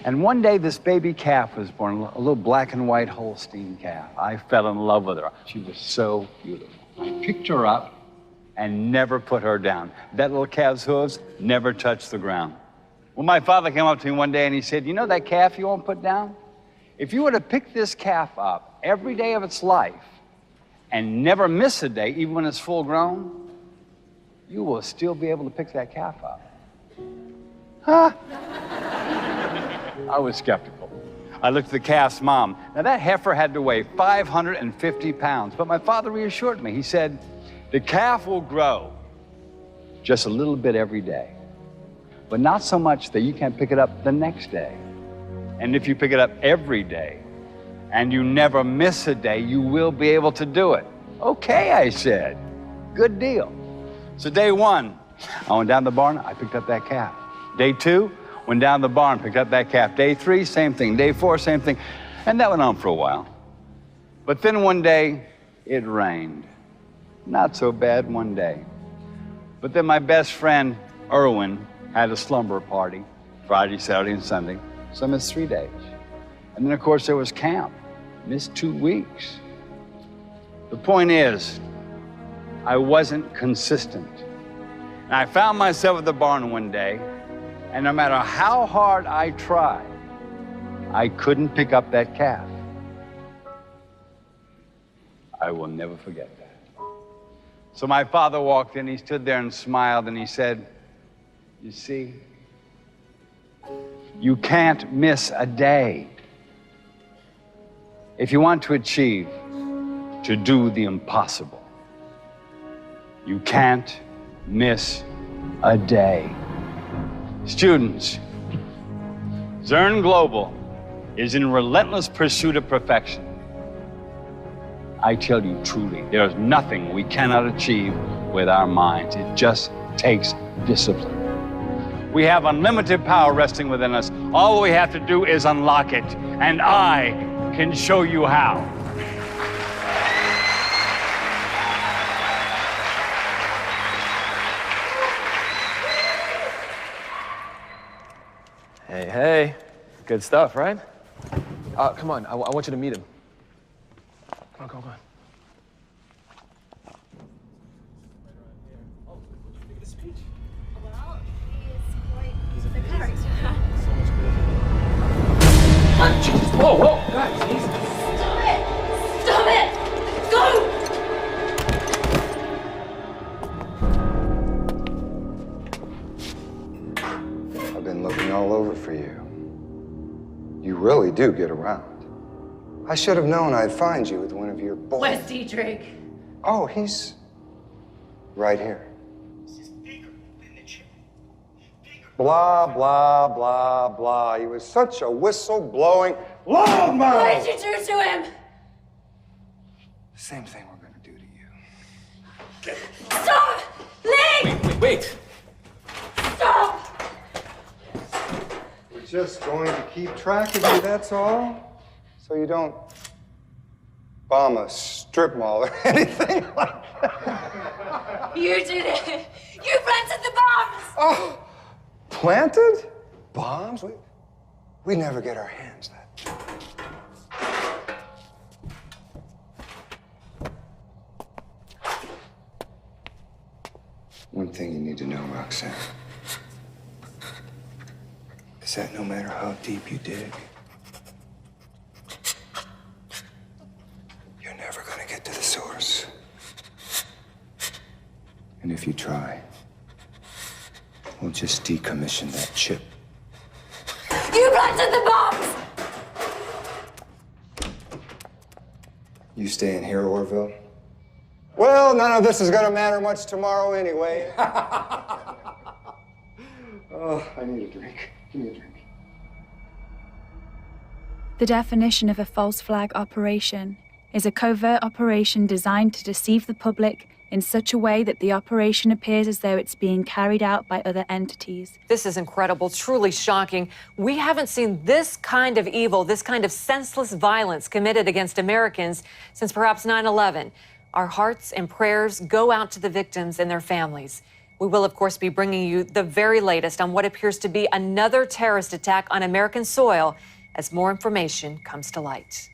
and one day this baby calf was born, a little black and white Holstein calf. I fell in love with her. She was so beautiful. I picked her up and never put her down. That little calf's hooves never touched the ground. Well, my father came up to me one day and he said, "You know that calf you won't put down? If you were to pick this calf up every day of its life and never miss a day, even when it's full grown, you will still be able to pick that calf up." Huh? I was skeptical. I looked at the calf's mom. Now that heifer had to weigh 550 pounds, but my father reassured me. He said, "The calf will grow just a little bit every day, but not so much that you can't pick it up the next day. And if you pick it up every day and you never miss a day, you will be able to do it." "Okay," I said. "Good deal." So day one, I went down to the barn, I picked up that calf. Day two, went down to the barn, picked up that calf. Day three, same thing. Day four, same thing. And that went on for a while. But then one day, it rained. Not so bad one day. But then my best friend, Erwin, had a slumber party, Friday, Saturday, and Sunday. So I missed 3 days. And then, of course, there was camp. Missed 2 weeks. The point is, I wasn't consistent. And I found myself at the barn one day, and no matter how hard I tried, I couldn't pick up that calf. I will never forget that. So my father walked in, he stood there and smiled, and he said, "You see, you can't miss a day. If you want to achieve, to do the impossible, you can't miss a day." Students, Zern Global is in relentless pursuit of perfection. I tell you truly, there's nothing we cannot achieve with our minds. It just takes discipline. We have unlimited power resting within us. All we have to do is unlock it, and I can show you how. Hey, hey. Good stuff, right? Come on, I want you to meet him. Come on. Whoa, guys, easy. Stop it! Go! I've been looking all over for you. You really do get around. I should have known I'd find you with one of your boys. Where's Dietrich? Oh, he's right here. Blah, blah, blah, blah. He was such a whistle-blowing loudmouth. What did you do to him? Same thing we're gonna do to you. Stop! Lee! Wait. Stop! We're just going to keep track of you, that's all. So you don't bomb a strip mall or anything like that. You did it! You planted the bombs! Oh! Planted? Bombs? We never get our hands that. One thing you need to know, Roxanne, is that no matter how deep you dig, you're never gonna get to the source. And if you try, we'll just decommission that chip. You planted the bombs! You stay in here, Orville? Well, none of this is gonna matter much tomorrow anyway. Oh, I need a drink. Give me a drink. The definition of a false flag operation is a covert operation designed to deceive the public in such a way that the operation appears as though it's being carried out by other entities. This is incredible, truly shocking. We haven't seen this kind of evil, this kind of senseless violence committed against Americans since perhaps 9/11. Our hearts and prayers go out to the victims and their families. We will, of course, be bringing you the very latest on what appears to be another terrorist attack on American soil as more information comes to light.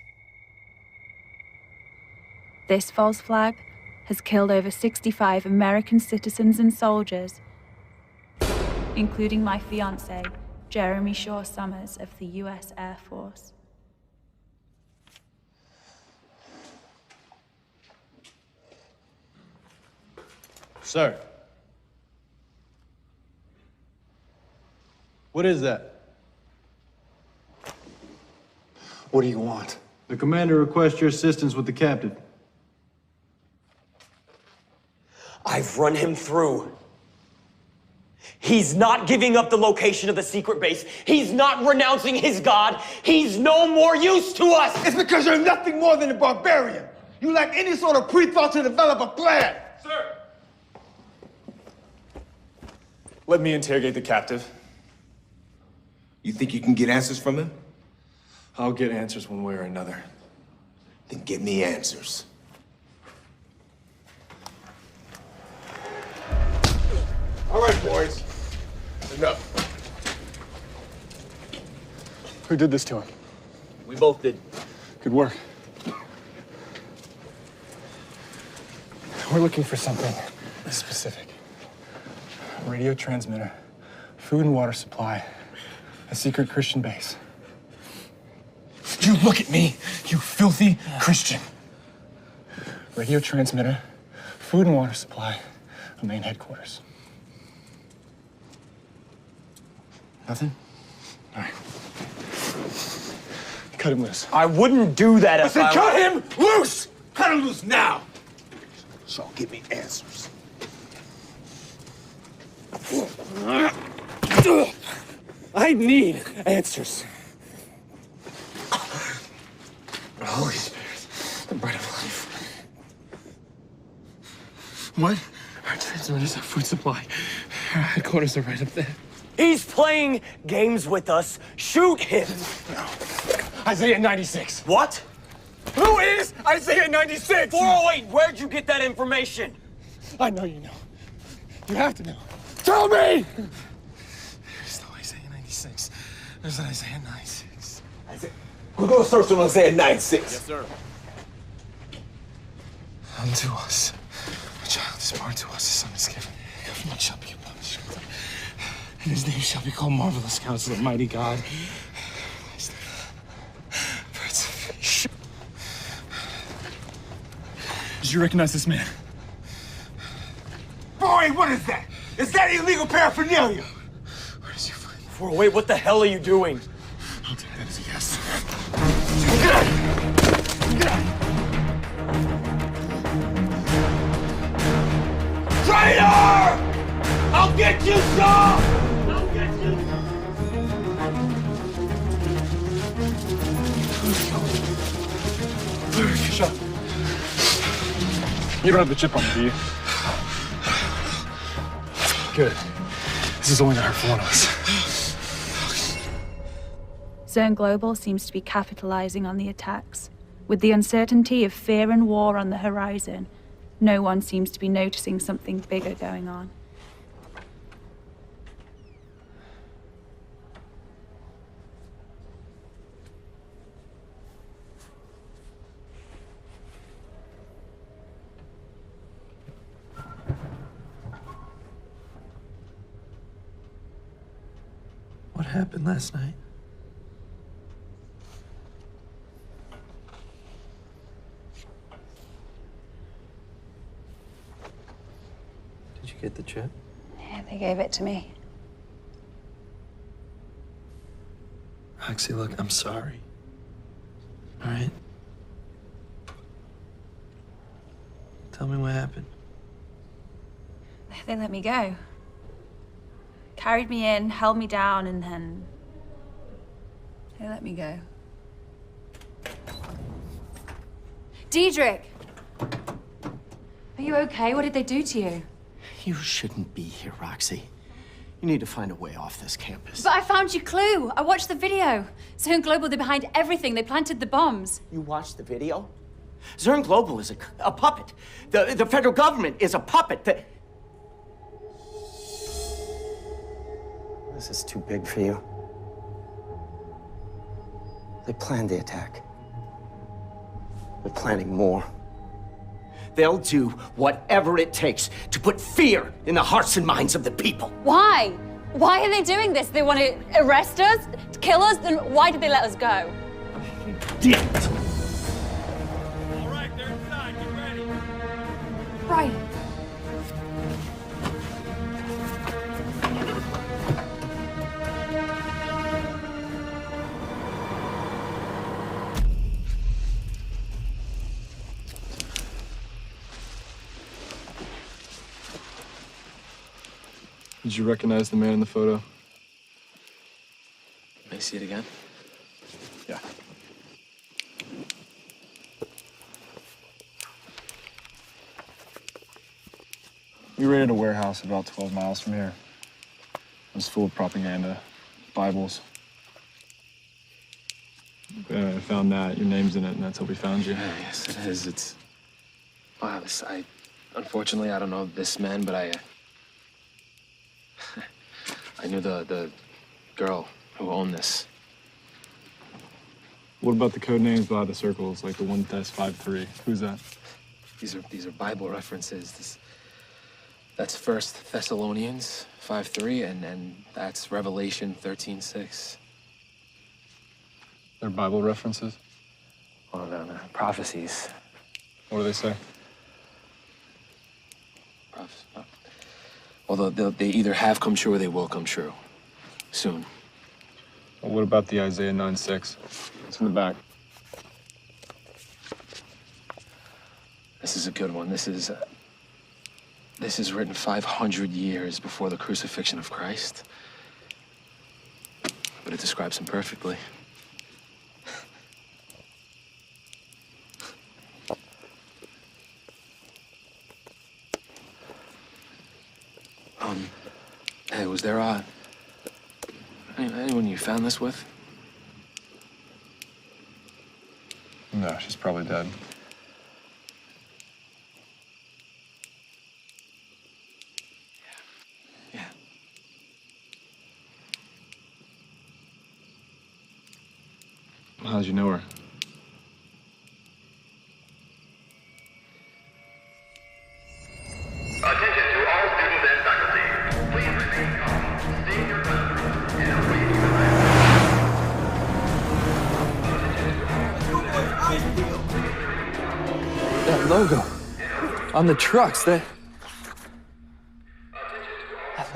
This false flag has killed over 65 American citizens and soldiers, including my fiancé, Jeremy Shaw Summers of the U.S. Air Force. Sir. What is that? What do you want? The commander requests your assistance with the captive. I've run him through. He's not giving up the location of the secret base. He's not renouncing his god. He's no more use to us. It's because you're nothing more than a barbarian. You lack any sort of pre-thought to develop a plan. Sir! Let me interrogate the captive. You think you can get answers from him? I'll get answers one way or another. Then get me answers. All right, boys. Enough. Who did this to him? We both did. Good work. We're looking for something specific. A radio transmitter, food and water supply, a secret Christian base. You look at me, you filthy Christian. Radio transmitter, food and water supply, a main headquarters. Nothing? All right. Cut him loose. I wouldn't do that if I said cut him loose! Cut him loose now! So give me answers. I need answers. Holy Spirit, the bread of life. What? Our transmitters, our food supply. Our headquarters are right up there. He's playing games with us. Shoot him! No. Isaiah 96. What? Who is Isaiah 96? 408, where'd you get that information? I know you know. You have to know. Tell me! There's no Isaiah 96. There's an Isaiah 96. We're gonna search on Isaiah 96. Yes, sir. Unto us, a child is born to us, a son is given. Government shall be upon his shoulder. And his name shall be called Marvelous Counselor, Mighty God. Prince of Peace. Did you recognize this man? Boy, what is that? Is that illegal paraphernalia? Where did you find him? 408, what the hell are you doing? I'll take that as a yes. Traitor! I'll get you, son! I'll get you! Shut up. You don't have the chip on you, do you? Good. This is only gonna hurt for one of us. Zone Global seems to be capitalizing on the attacks. With the uncertainty of fear and war on the horizon, no one seems to be noticing something bigger going on. What happened last night? Did you get the chip? Yeah, they gave it to me. Roxy, look, I'm sorry. All right? Tell me what happened. They let me go. Carried me in, held me down, and then they let me go. Diedrich! Are you okay? What did they do to you? You shouldn't be here, Roxy. You need to find a way off this campus. But I found your clue. I watched the video. Zone Global, they're behind everything. They planted the bombs. You watched the video? Zone Global is a puppet. The federal government is a puppet. This is too big for you. They planned the attack. They're planning more. They'll do whatever it takes to put fear in the hearts and minds of the people. Why? Why are they doing this? They want to arrest us? To kill us? Then why did they let us go? Did. All right, they're inside. Get ready. Right. Did you recognize the man in the photo? May I see it again? Yeah. We raided a warehouse about 12 miles from here. It was full of propaganda, Bibles. I found that. Your name's in it, and that's how we found you. Yeah, yes, it is. It's... Wow, unfortunately, I don't know this man, but I knew the girl who owned this. What about the code names by the circles, like the 1-53? Who's that? These are Bible references. That's 1 Thessalonians 5:3, and that's Revelation 13:6. They're Bible references? Well, no, prophecies. What do they say? Well, they either have come true or they will come true. Soon. Well, what about the Isaiah 9:6? It's in the back. This is a good one. This is written 500 years before the crucifixion of Christ. But it describes him perfectly. Hey, was there anyone you found this with? No, she's probably dead. Yeah. How did you know her? Attention to all students and faculty. Please remain calm, stay in your classrooms, and await That logo on the trucks, that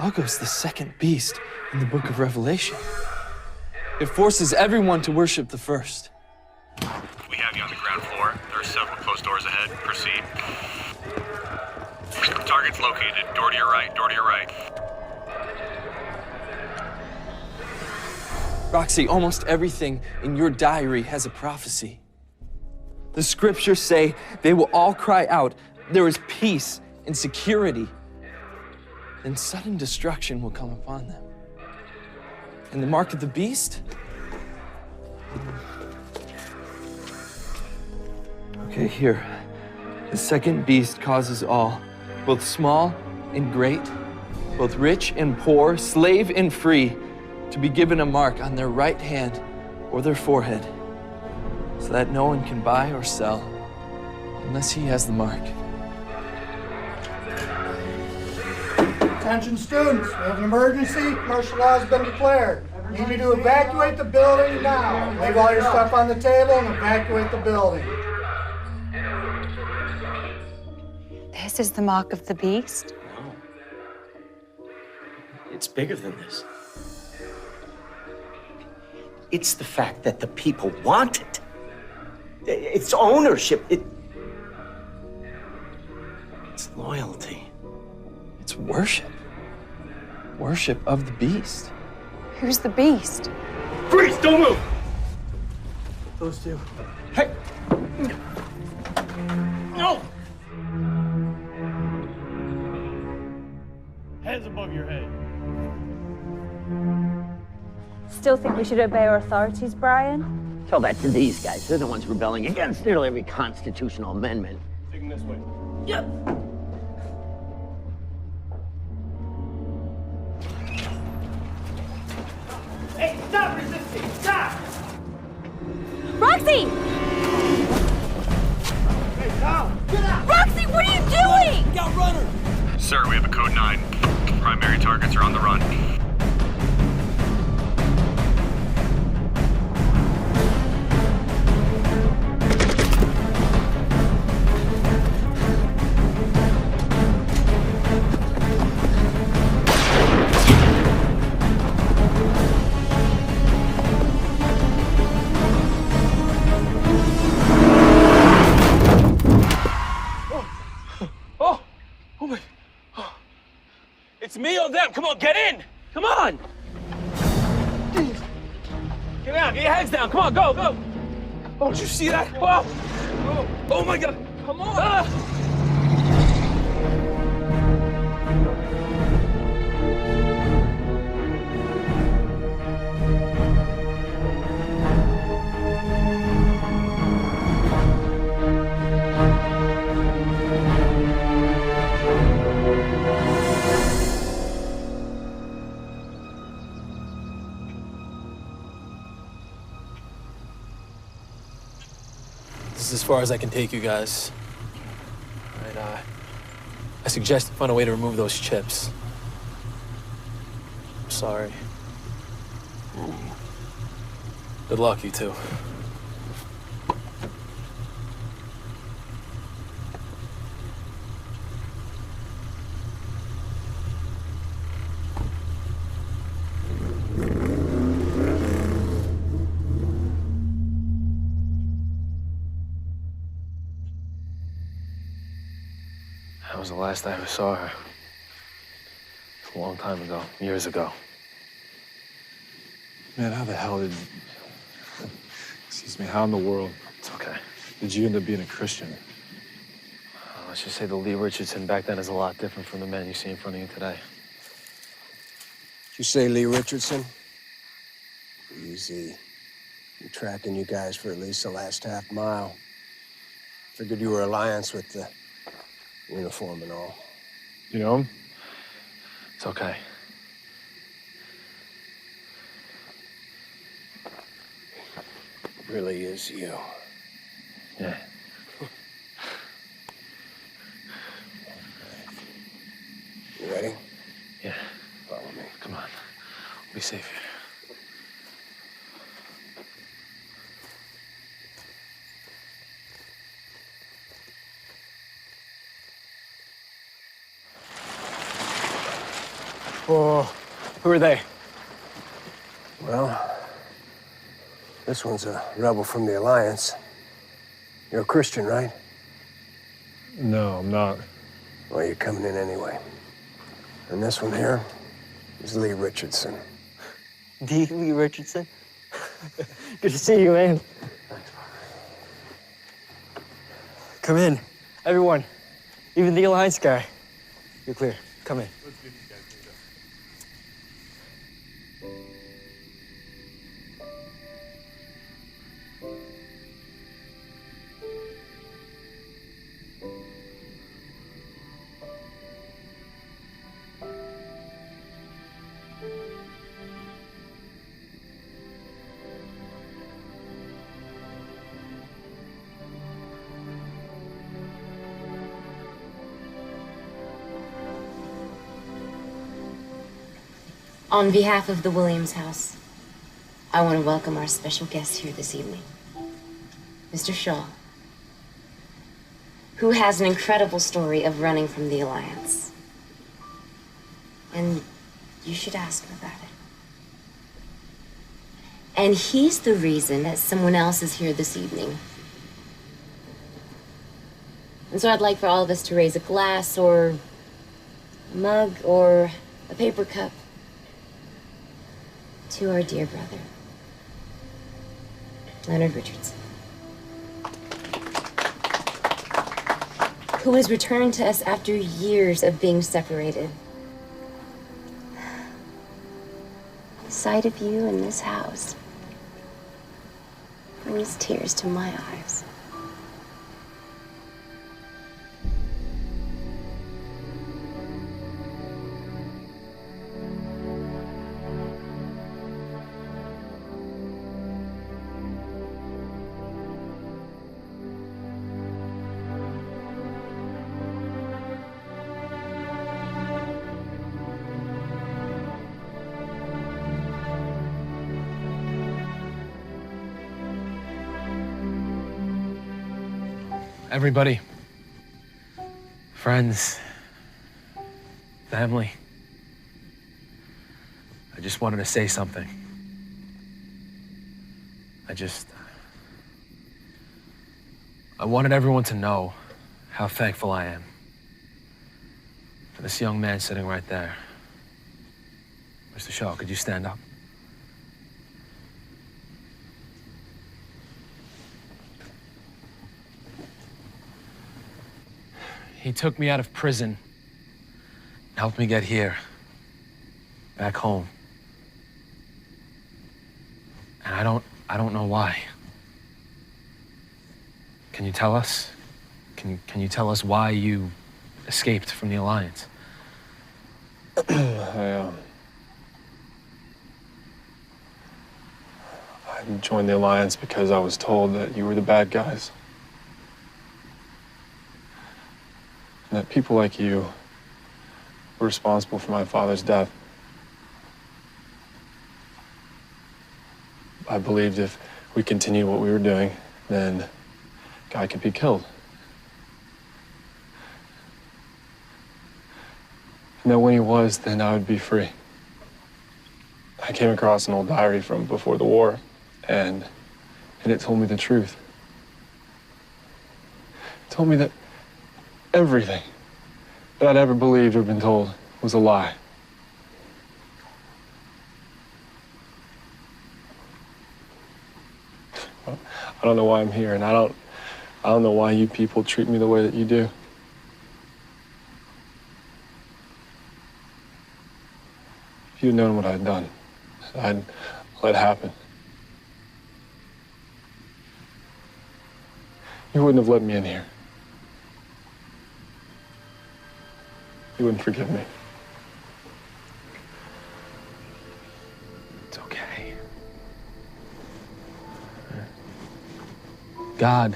logo's the second beast in the book of Revelation. It forces everyone to worship the first. We have you on the ground floor. There are several closed doors ahead. Proceed. Target's located. Door to your right. Door to your right. Roxy, almost everything in your diary has a prophecy. The scriptures say they will all cry out, there is peace and security. Then sudden destruction will come upon them. And the mark of the beast? Okay, here. The second beast causes all, both small and great, both rich and poor, slave and free, to be given a mark on their right hand or their forehead, so that no one can buy or sell unless he has the mark. Attention students, we have an emergency. Martial law has been declared. Need you to evacuate the building now. Leave all your stuff on the table and evacuate the building. This is the mark of the beast? No. It's bigger than this. It's the fact that the people want it. It's ownership. It's loyalty. It's worship. Worship of the beast. Who's the beast? Freeze! Don't move! Those two. Hey! No! Hands above your head. Still think we should obey our authorities, Brian? Tell that to these guys. They're the ones rebelling against nearly every constitutional amendment. Take him this way. Yep. Hey, stop resisting! Stop! Roxy! Hey, Tom! Get out! Roxy, what are you doing? Got runner! Sir, we have a code 9. Primary targets are on the run. It's me or them. Come on, get in. Come on. Get out. Get your heads down. Come on, go, go. Oh, did you see that? Oh, oh my God. Come on. Ah. This is as far as I can take you guys. All right, I suggest you find a way to remove those chips. I'm sorry. Good luck, you two. That was the last I ever saw her. A long time ago, years ago. Man, how the hell did... Excuse me, how in the world... It's okay. Did you end up being a Christian? Let's just say the Lee Richardson back then is a lot different from the man you see in front of you today. You say Lee Richardson? Easy. Been tracking you guys for at least the last half mile. Figured you were alliance with the uniform and all. You know him? It's okay. Really is you. Yeah. You ready? Yeah. Follow me. Come on. We'll be safe here. Oh, who are they? Well, this one's a rebel from the Alliance. You're a Christian, right? No, I'm not. Well, you're coming in anyway. And this one here is Lee Richardson. D. Lee Richardson? Good to see you, man. Come in. Everyone. Even the Alliance guy. You're clear. Come in. On behalf of the Williams house, I want to welcome our special guest here this evening, Mr. Shaw, who has an incredible story of running from the Alliance. And you should ask him about it. And he's the reason that someone else is here this evening. And so I'd like for all of us to raise a glass or a mug or a paper cup to our dear brother, Leonard Richardson, who has returned to us after years of being separated. The sight of you in this house brings tears to my eyes. Everybody, friends, family, I just wanted to say something. I wanted everyone to know how thankful I am for this young man sitting right there. Mr. Shaw, could you stand up? He took me out of prison, helped me get here, back home. And I don't know why. Can you tell us? Can you tell us why you escaped from the Alliance? I joined the Alliance because I was told that you were the bad guys. And that people like you were responsible for my father's death. I believed if we continued what we were doing, then Guy could be killed. And that when he was, then I would be free. I came across an old diary from before the war, and it told me the truth. It told me that everything that I'd ever believed or been told was a lie. I don't know why I'm here, and I don't know why you people treat me the way that you do. If you'd known what I'd done, I'd let it happen. You wouldn't have let me in here. You wouldn't forgive me. It's okay. God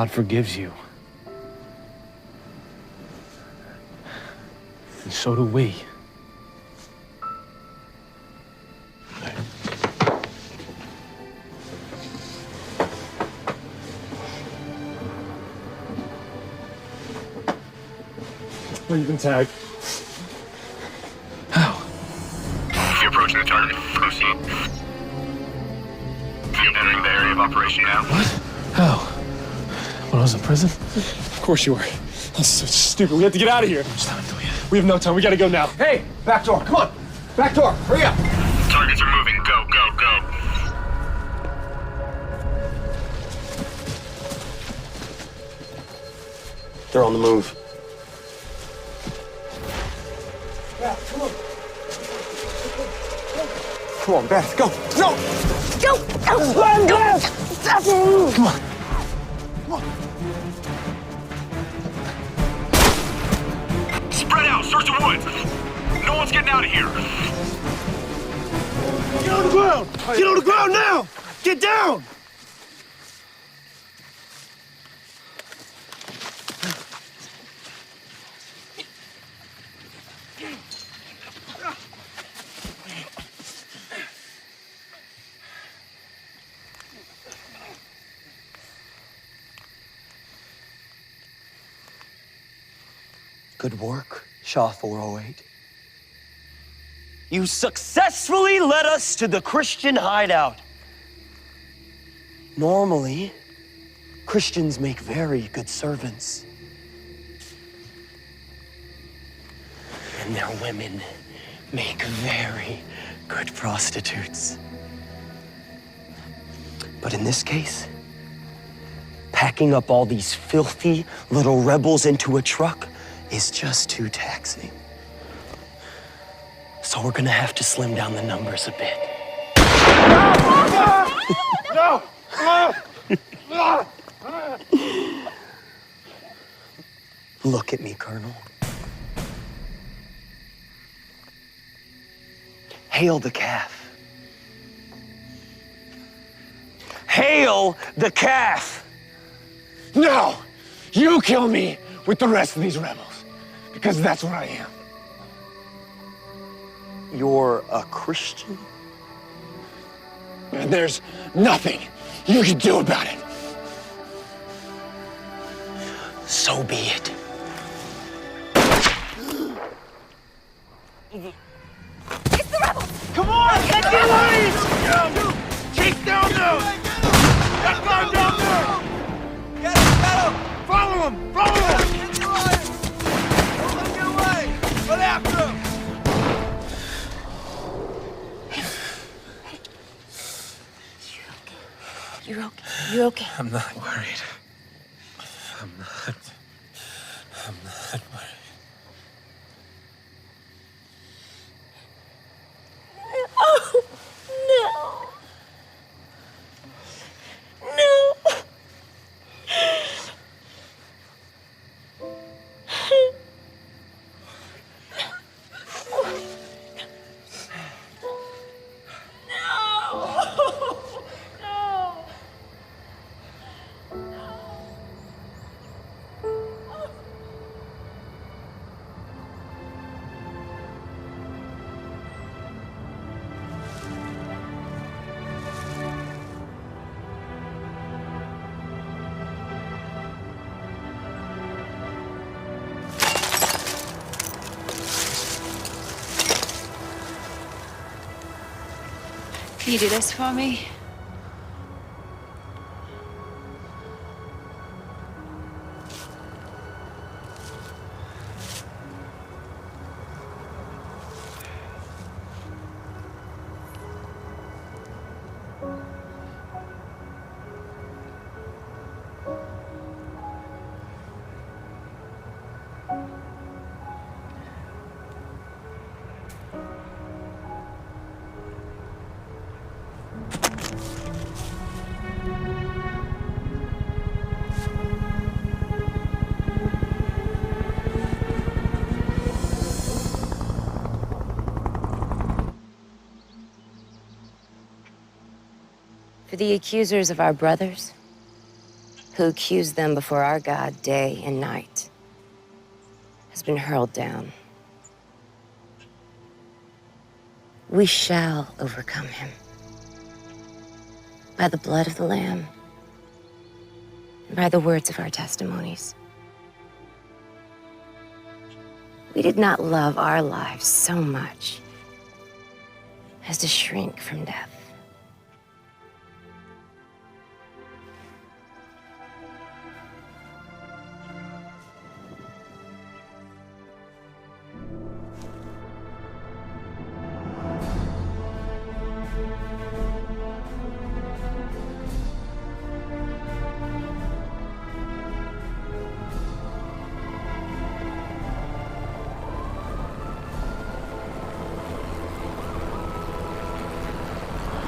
forgives you. And so do we. Oh, you've been tagged. If you're approaching the target, proceed. You're entering the area of operation now. What? How? When I was in prison? Of course you were. That's so stupid. We have to get out of here. We have no time. We gotta go now. Hey, back door, come on. Back door, hurry up. Targets are moving. Go, go, go. They're on the move. Yeah, come on. Come on, Beth, go. No! Go! Go! Go! Come on. Spread out. Search the woods. No one's getting out of here. Get on the ground! Get on the ground now! Get down! Good work, Shaw 408. You successfully led us to the Christian hideout. Normally, Christians make very good servants. And their women make very good prostitutes. But in this case, packing up all these filthy little rebels into a truck is just too taxing. So we're gonna have to slim down the numbers a bit. No! Look at me, Colonel. Hail the calf. Hail the calf! No! You kill me with the rest of these rebels. Because that's what I am. You're a Christian? And there's nothing you can do about it. So be it. It's the rebels! Come on! Get the lines! Take down those! Let's go down there! Get him! Follow him! Follow him! Get the lions! Don't let him get away! Run after him! You're okay. You're okay. I'm not worried. I'm not worried. Oh, no. No. Can you do this for me? For the accusers of our brothers, who accuse them before our God day and night, has been hurled down. We shall overcome him by the blood of the Lamb and by the words of our testimonies. We did not love our lives so much as to shrink from death.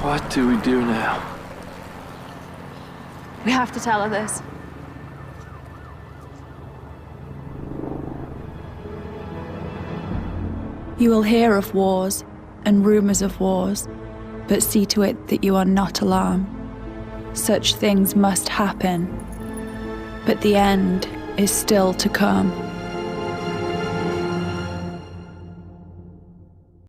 What do we do now? We have to tell her this. You will hear of wars and rumors of wars, but see to it that you are not alarmed. Such things must happen, but the end is still to come.